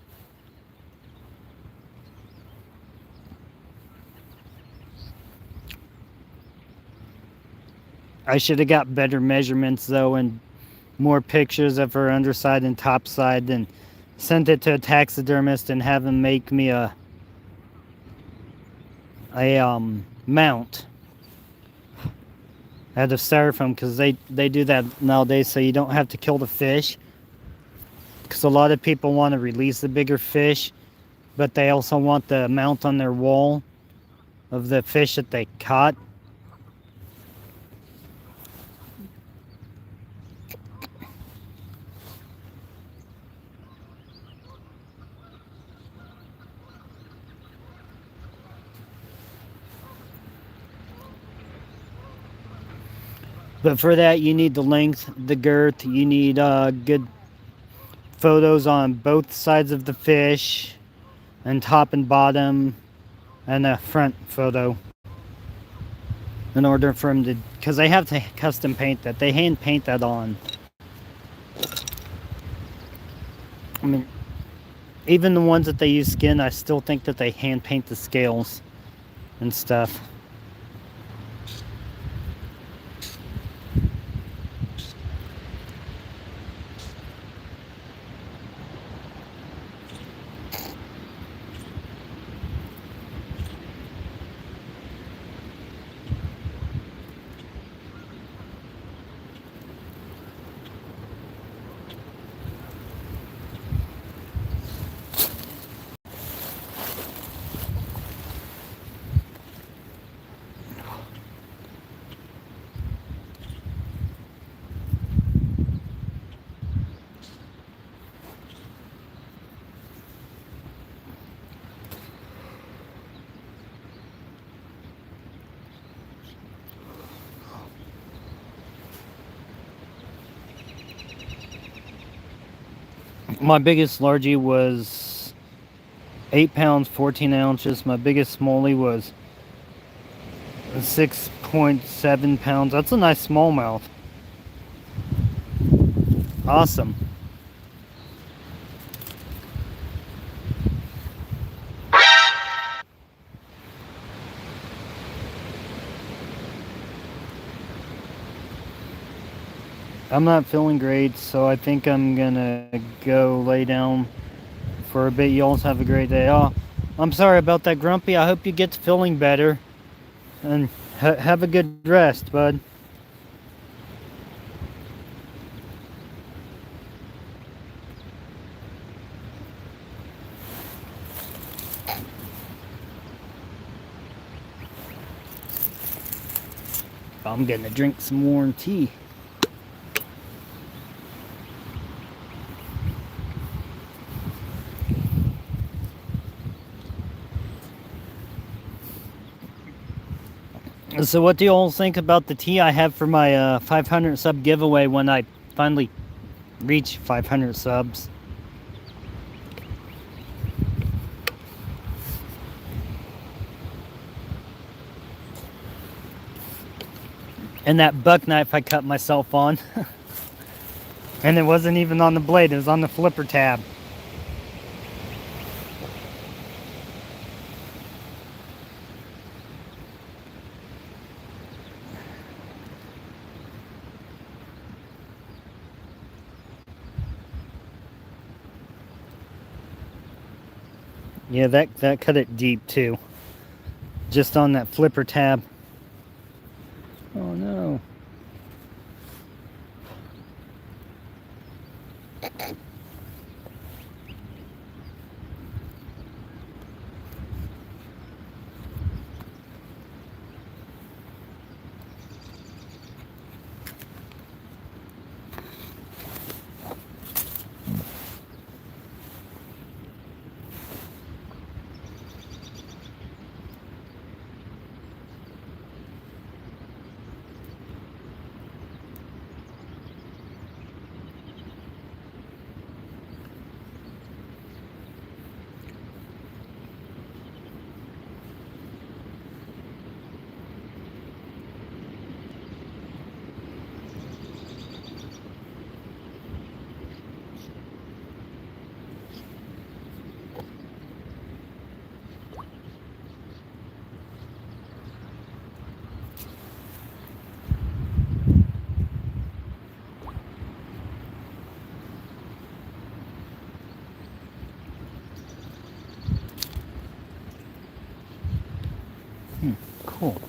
I should have got better measurements though, and more pictures of her underside and topside, and sent it to a taxidermist and have him make me a mount out of styrofoam, because they do that nowadays so you don't have to kill the fish, because a lot of people want to release the bigger fish, but they also want the mount on their wall of the fish that they caught. But for that, you need the length, the girth, you need good photos on both sides of the fish, and top and bottom, and a front photo. In order for them to, because they have to custom paint that. They hand paint that on. I mean, even the ones that they use skin, I still think that they hand paint the scales and stuff. My biggest largie was 8 pounds, 14 ounces. My biggest smallie was 6.7 pounds. That's a nice smallmouth. Awesome. I'm not feeling great, so I think I'm gonna go lay down for a bit. You all have a great day. Oh, I'm sorry about that, Grumpy. I hope you get to feeling better. And have a good rest, bud. I'm gonna drink some warm tea. So what do you all think about the tea I have for my 500 sub giveaway when I finally reach 500 subs? And that buck knife I cut myself on. And it wasn't even on the blade, it was on the flipper tab. Yeah, that cut it deep too. Just on that flipper tab. Oh no. Cool.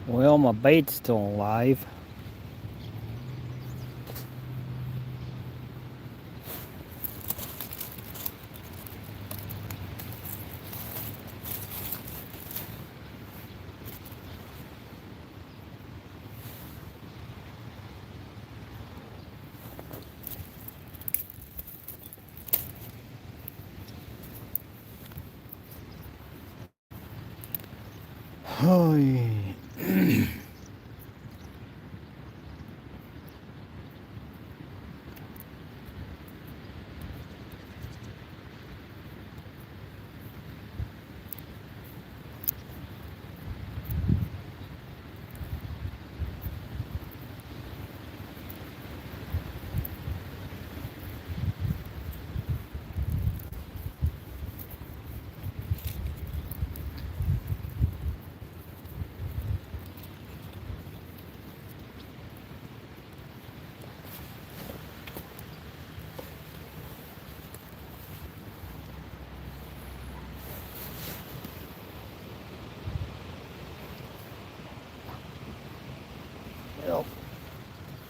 Well, my bait's still alive. Oh, yeah.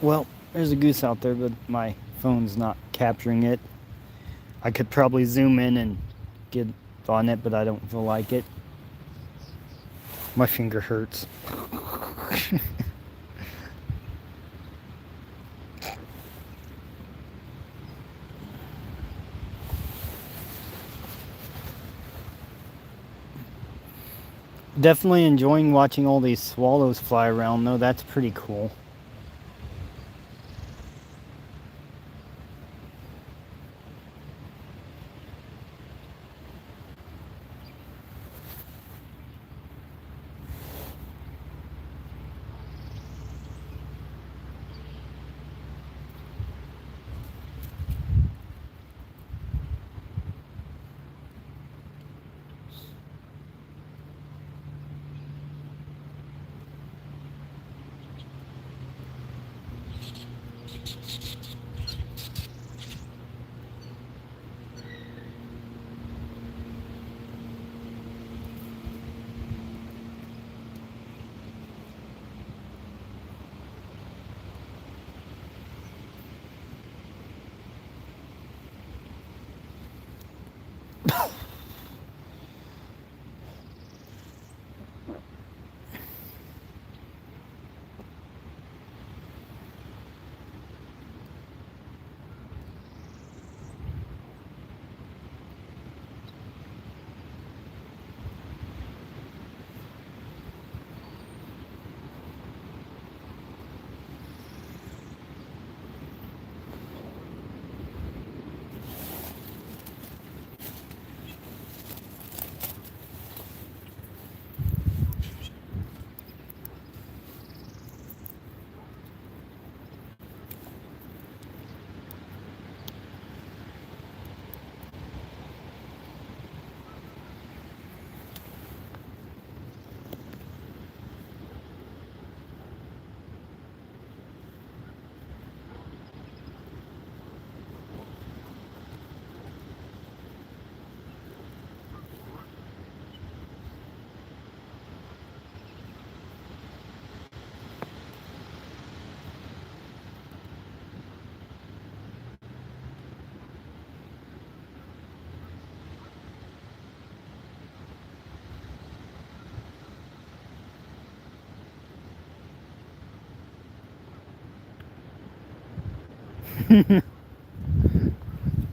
Well, there's a goose out there, but my phone's not capturing it. I could probably zoom in and get on it, but I don't feel like it. My finger hurts. Definitely enjoying watching all these swallows fly around, though. That's pretty cool.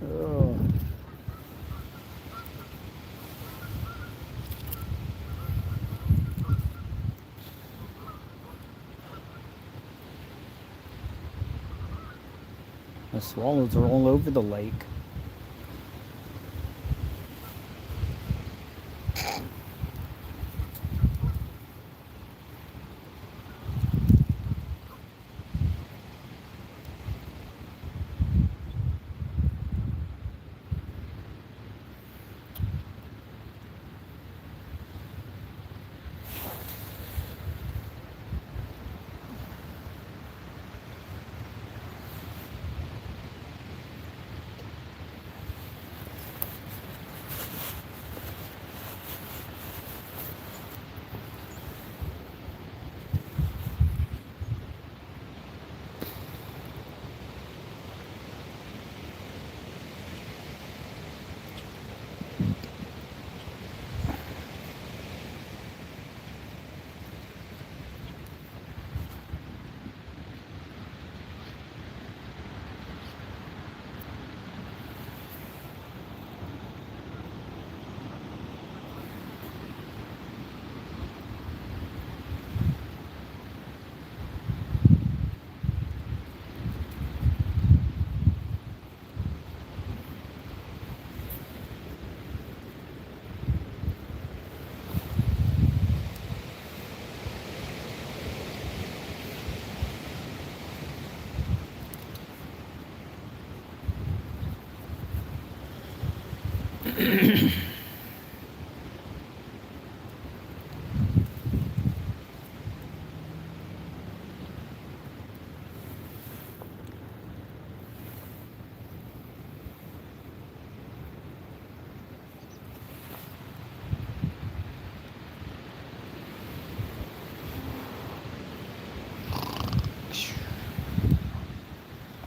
Oh. The swallows are all over the lake.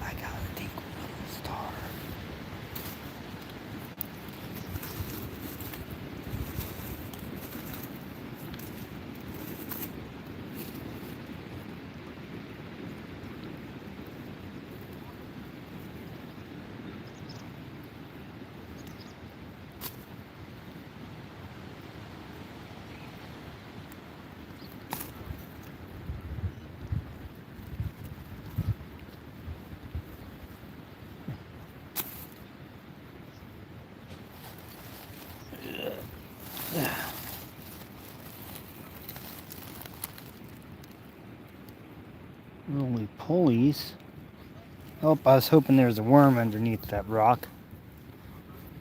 I gotta take one star. Roly polies. Oh, I was hoping there was a worm underneath that rock.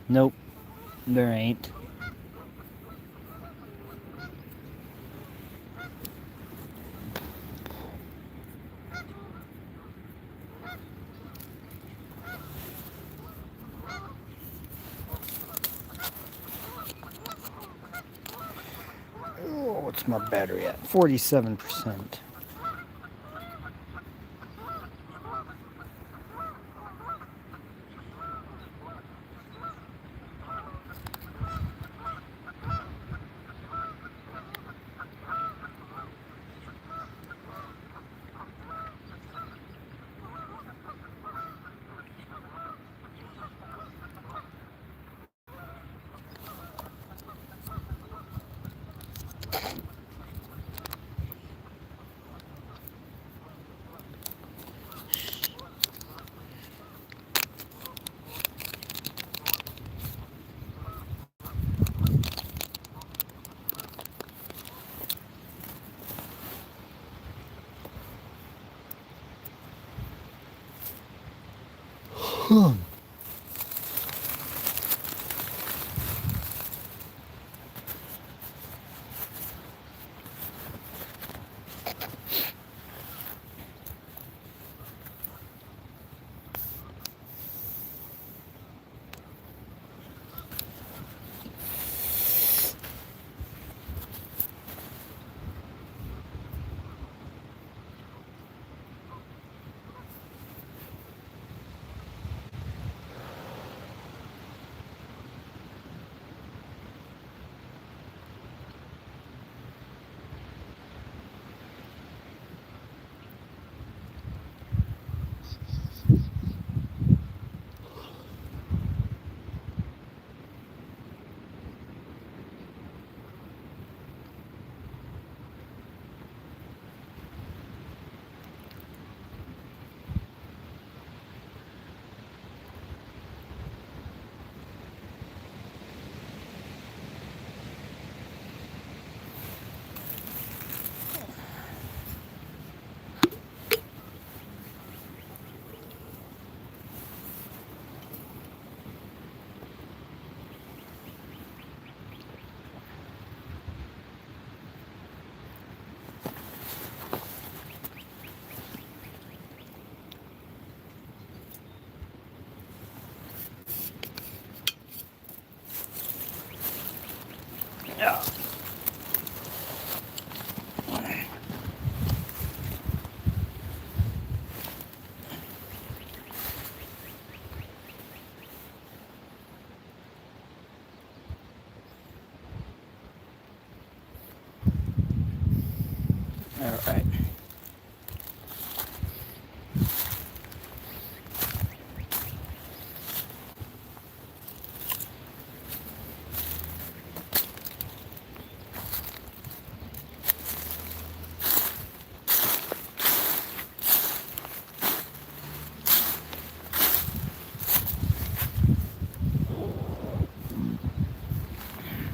Nope, there ain't. Oh, what's my battery at? 47%. Yeah. All right.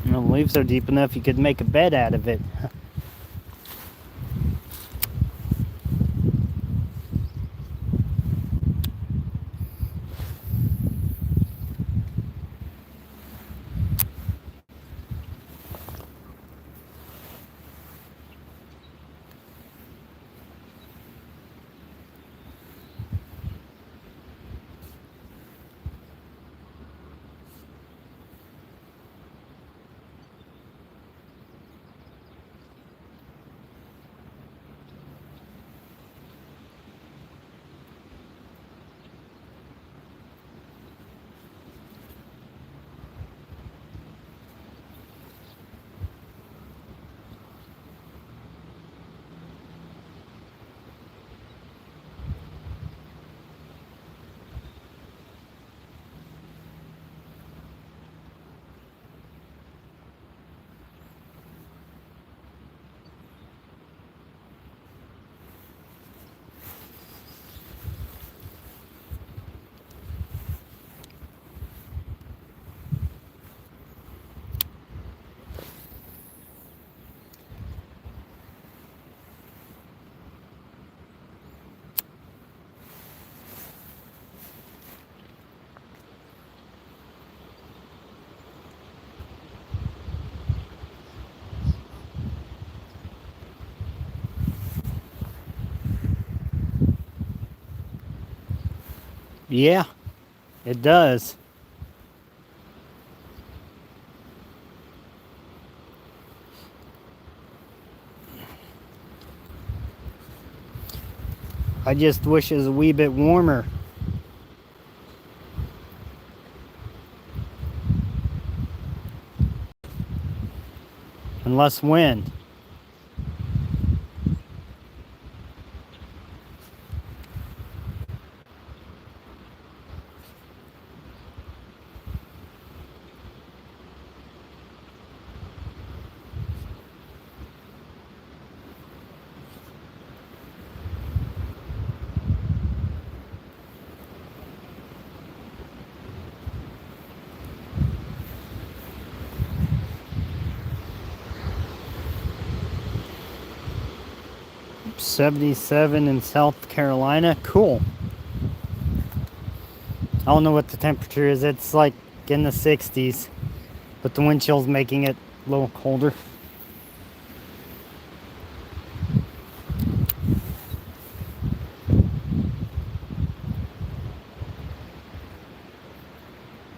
The leaves are deep enough you could make a bed out of it. Yeah, it does. I just wish it was a wee bit warmer. And less wind. .77 in South Carolina. Cool. I don't know what the temperature is. It's like in the 60s, but the wind chill's making it a little colder.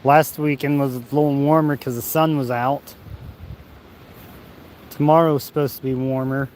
Last weekend was a little warmer because the sun was out. Tomorrow's supposed to be warmer.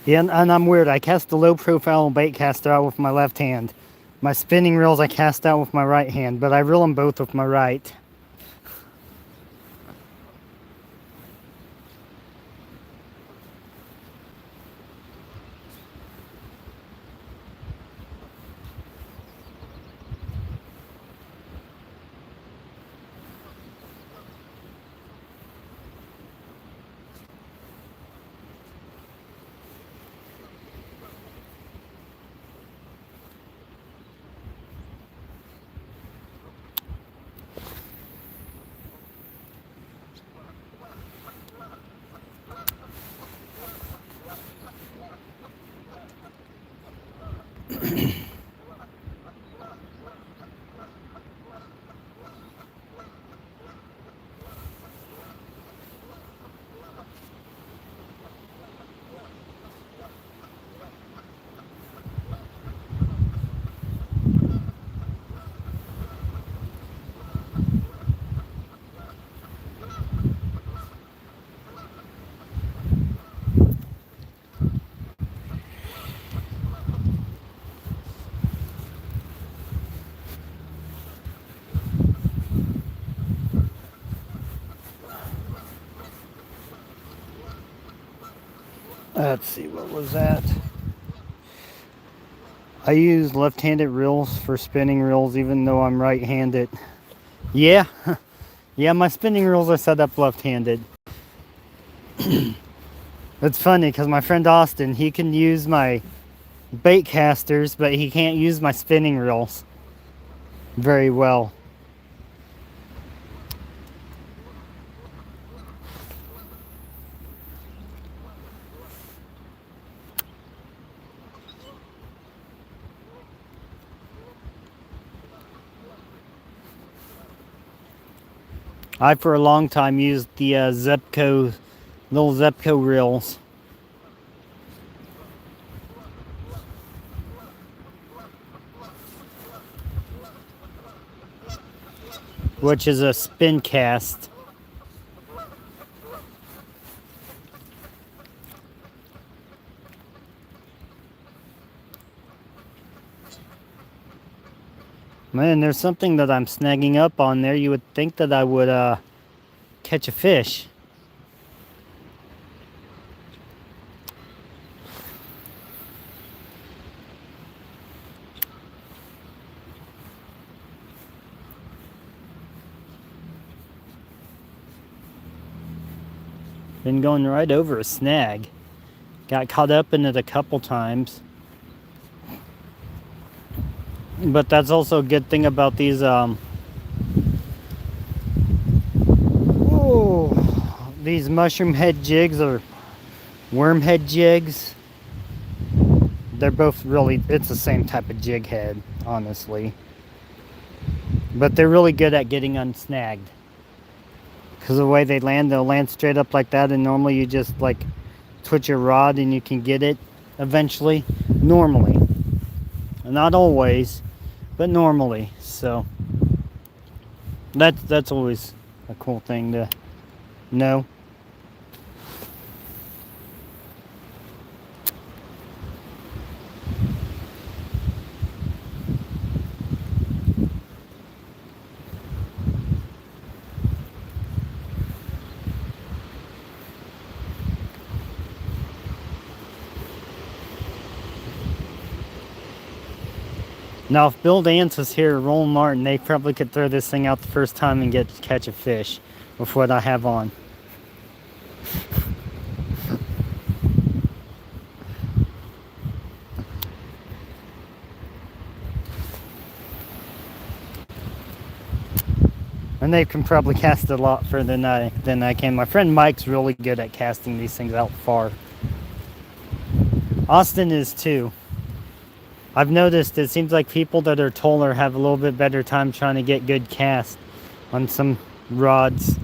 Yeah, and I'm weird. I cast the low profile bait caster out with my left hand. My spinning reels I cast out with my right hand, but I reel them both with my right. Let's see, what was that? I use left-handed reels for spinning reels even though I'm right-handed. Yeah, yeah, my spinning reels are set up left-handed. It's funny because my friend Austin, he can use my bait casters, but he can't use my spinning reels very well. I, for a long time, used the Zebco, little Zebco reels. Which is a spin cast. Man, there's something that I'm snagging up on there. You would think that I would catch a fish. Been going right over a snag. Got caught up in it a couple times. But that's also a good thing about these these mushroom head jigs or worm head jigs. They're both really, it's the same type of jig head, honestly. But they're really good at getting unsnagged. Because the way they land, they'll land straight up like that, and normally you just like twitch your rod and you can get it eventually. Normally. Not always, but normally. So that's always a cool thing to know. Now, if Bill Dance was here, Roland Martin, they probably could throw this thing out the first time and catch a fish with what I have on. And they can probably cast a lot further than I can. My friend Mike's really good at casting these things out far. Austin is too. I've noticed it seems like people that are taller have a little bit better time trying to get good casts on some rods.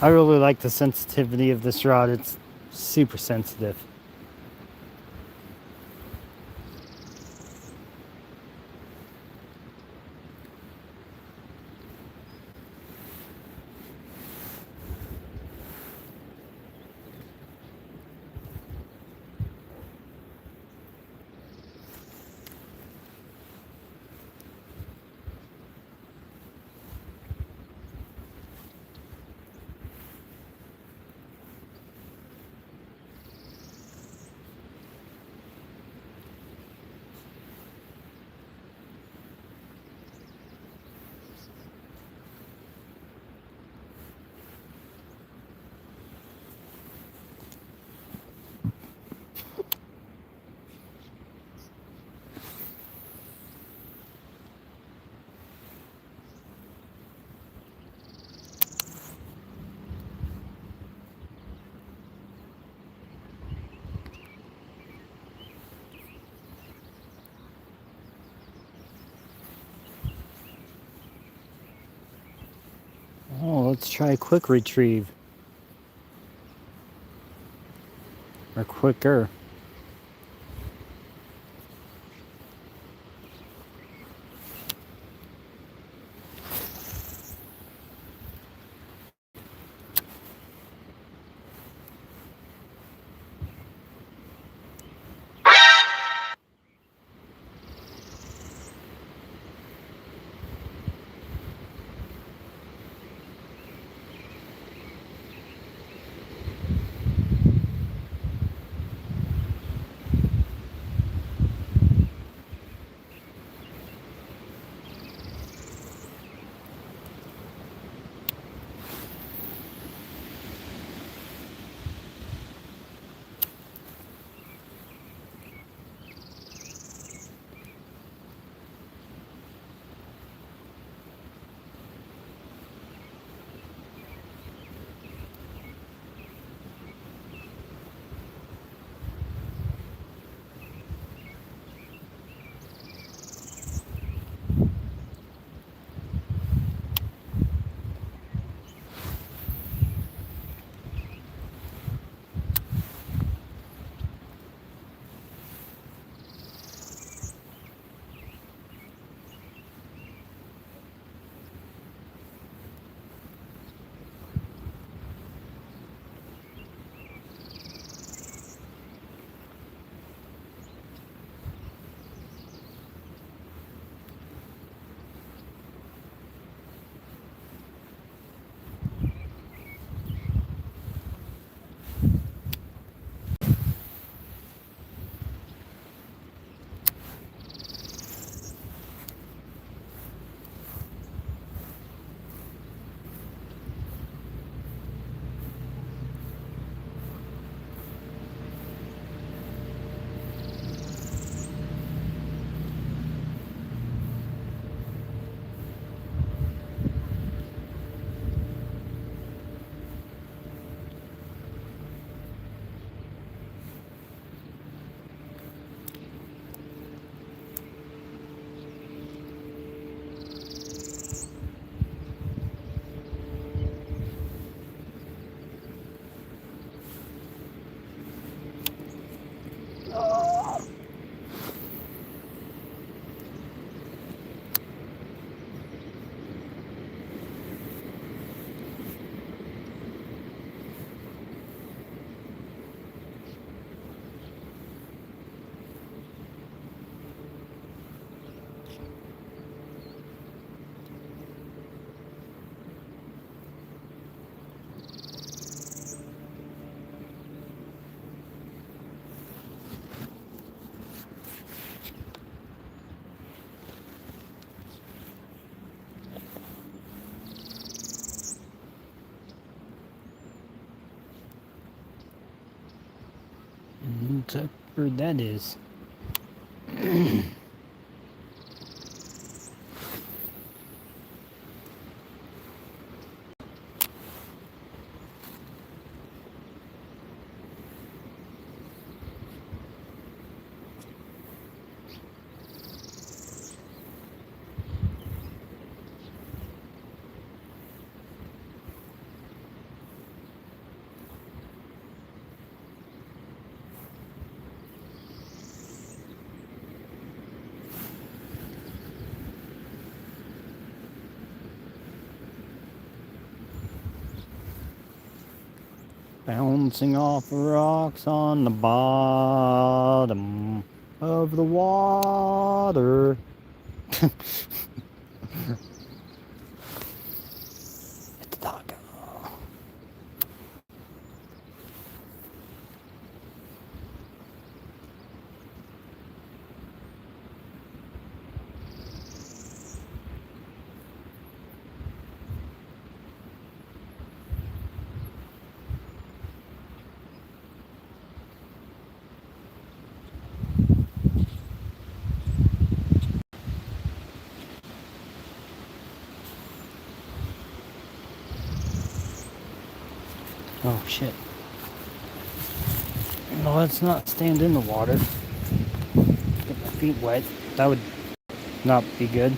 I really like the sensitivity of this rod. It's super sensitive. Oh, let's try quick retrieve. Or quicker. What bird that is? Bouncing off rocks on the bottom of the water. It's a dog. Oh shit. No, let's not stand in the water. Get my feet wet. That would not be good.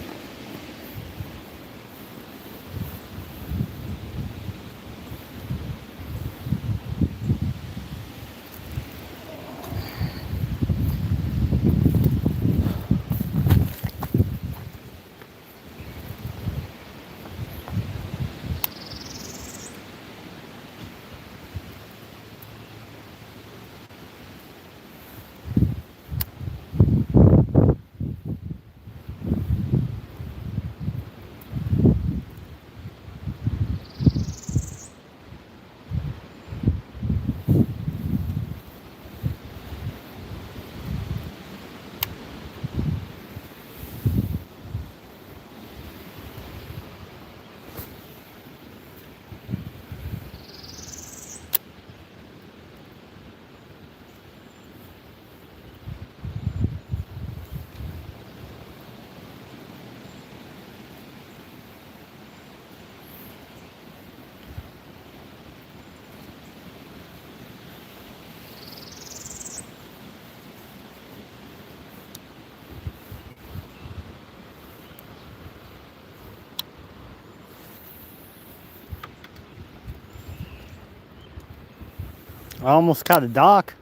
I almost caught a dock.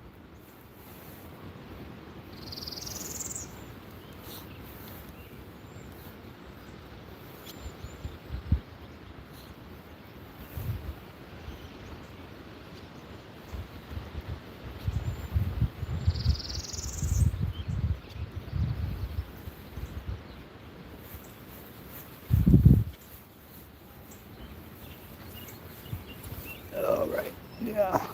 All right. Yeah.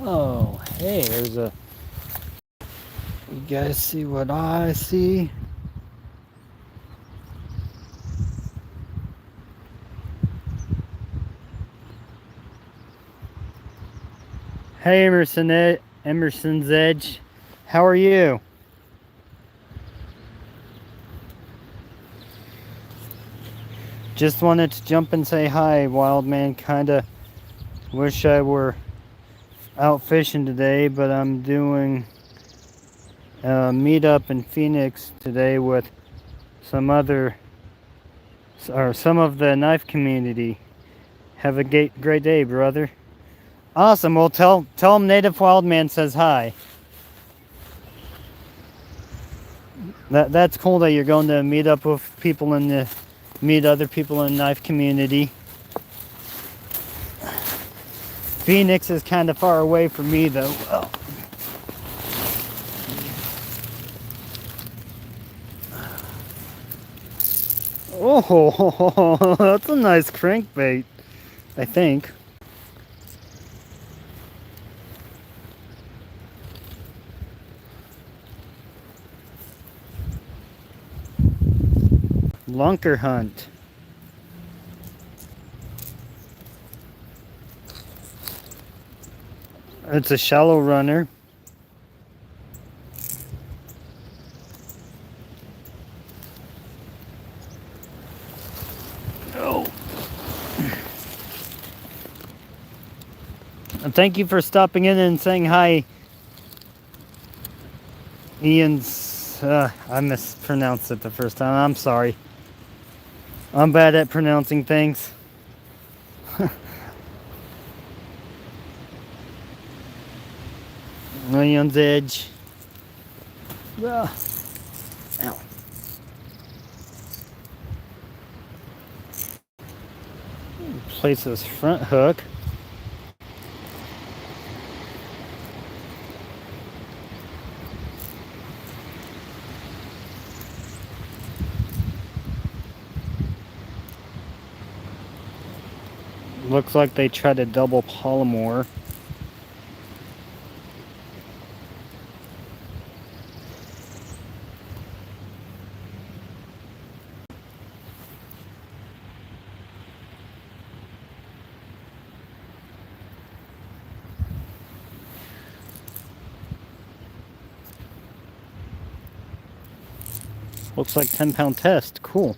Oh, hey, there's a... You guys see what I see? Hey, Emerson's Edge. How are you? Just wanted to jump and say hi, wild man. Kinda wish I were out fishing today, but I'm doing a meetup in Phoenix today with some of the knife community. Have a great day, brother. Awesome. Well, tell him Native Wildman says hi. That's cool that you're going to meet up with people meet other people in the knife community. Phoenix is kind of far away from me though. Oh, that's a nice crankbait, I think. Lunker hunt. It's a shallow runner. Oh. And thank you for stopping in and saying hi. Ian's, I mispronounced it the first time. I'm sorry. I'm bad at pronouncing things. Ian's edge. Ow. Place his front hook. Looks like they tried a double Palomar. Looks like 10-pound test. Cool.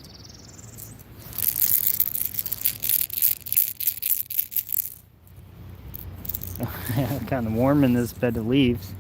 Kind of warm in this bed of leaves.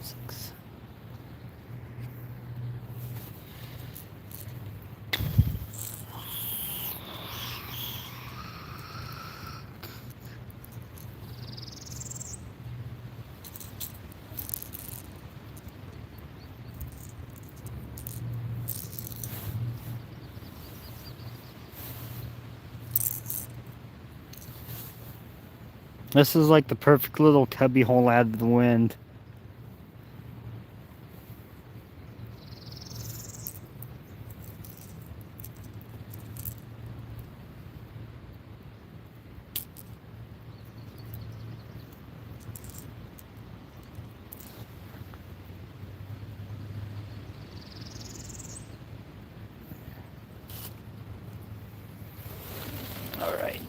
Six. This is like the perfect little cubby hole out of the wind. All right.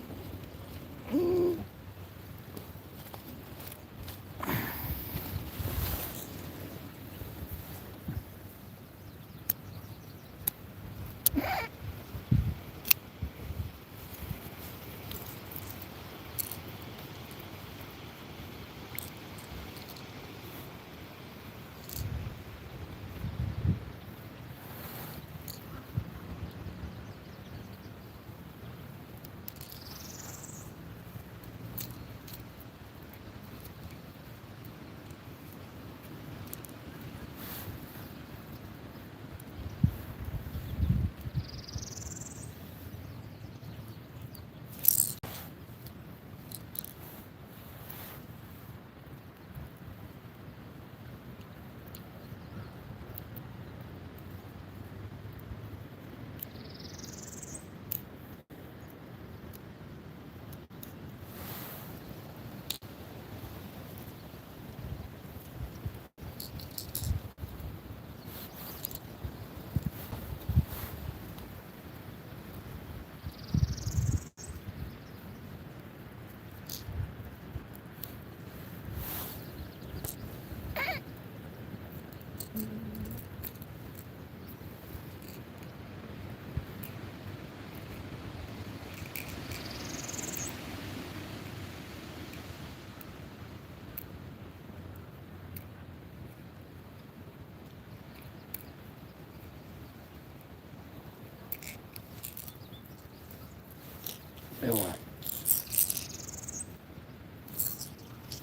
Oh,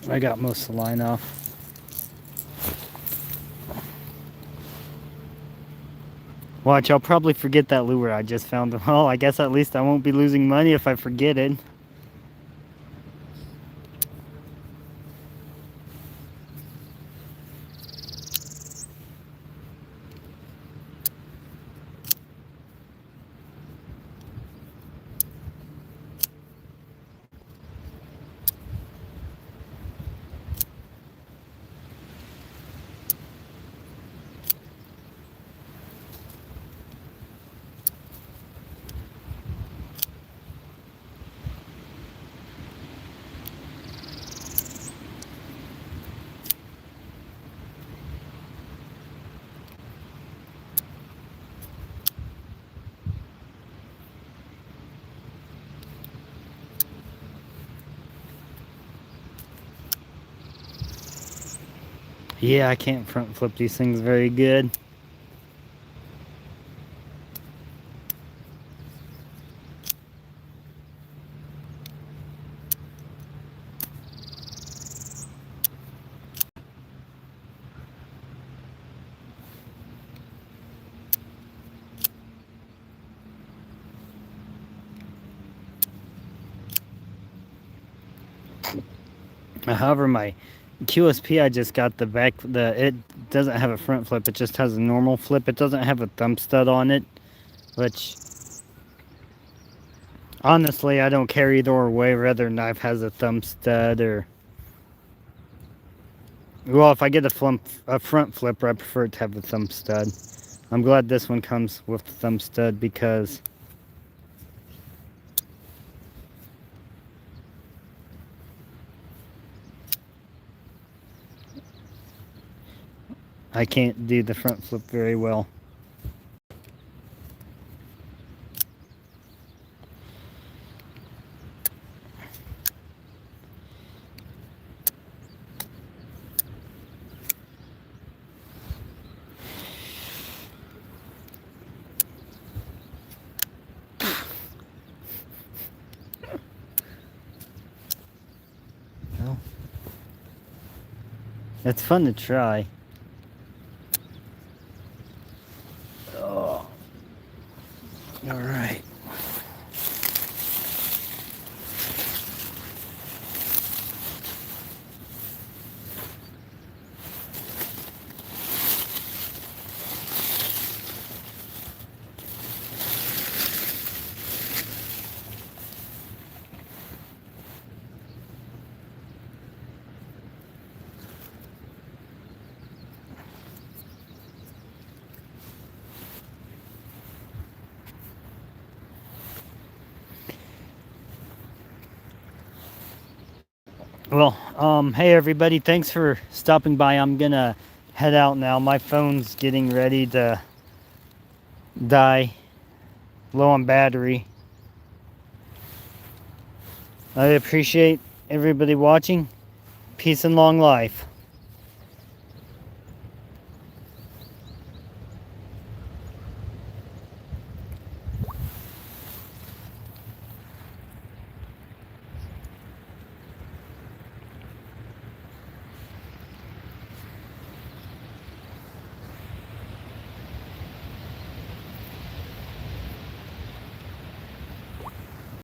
I got most of the line off. Watch, I'll probably forget that lure I just found. Well, I guess at least I won't be losing money if I forget it. Yeah, I can't front flip these things very good. However, my QSP I just got it doesn't have a front flip, it just has a normal flip. It doesn't have a thumb stud on it, which honestly I don't care either way, whether knife has a thumb stud or, well, if I get a front flipper, I prefer it to have a thumb stud. I'm glad this one comes with the thumb stud because I can't do the front flip very well. Well, it's fun to try. Oh. All right. Well, hey everybody, thanks for stopping by. I'm gonna head out now. My phone's getting ready to die, low on battery. I appreciate everybody watching. Peace and long life.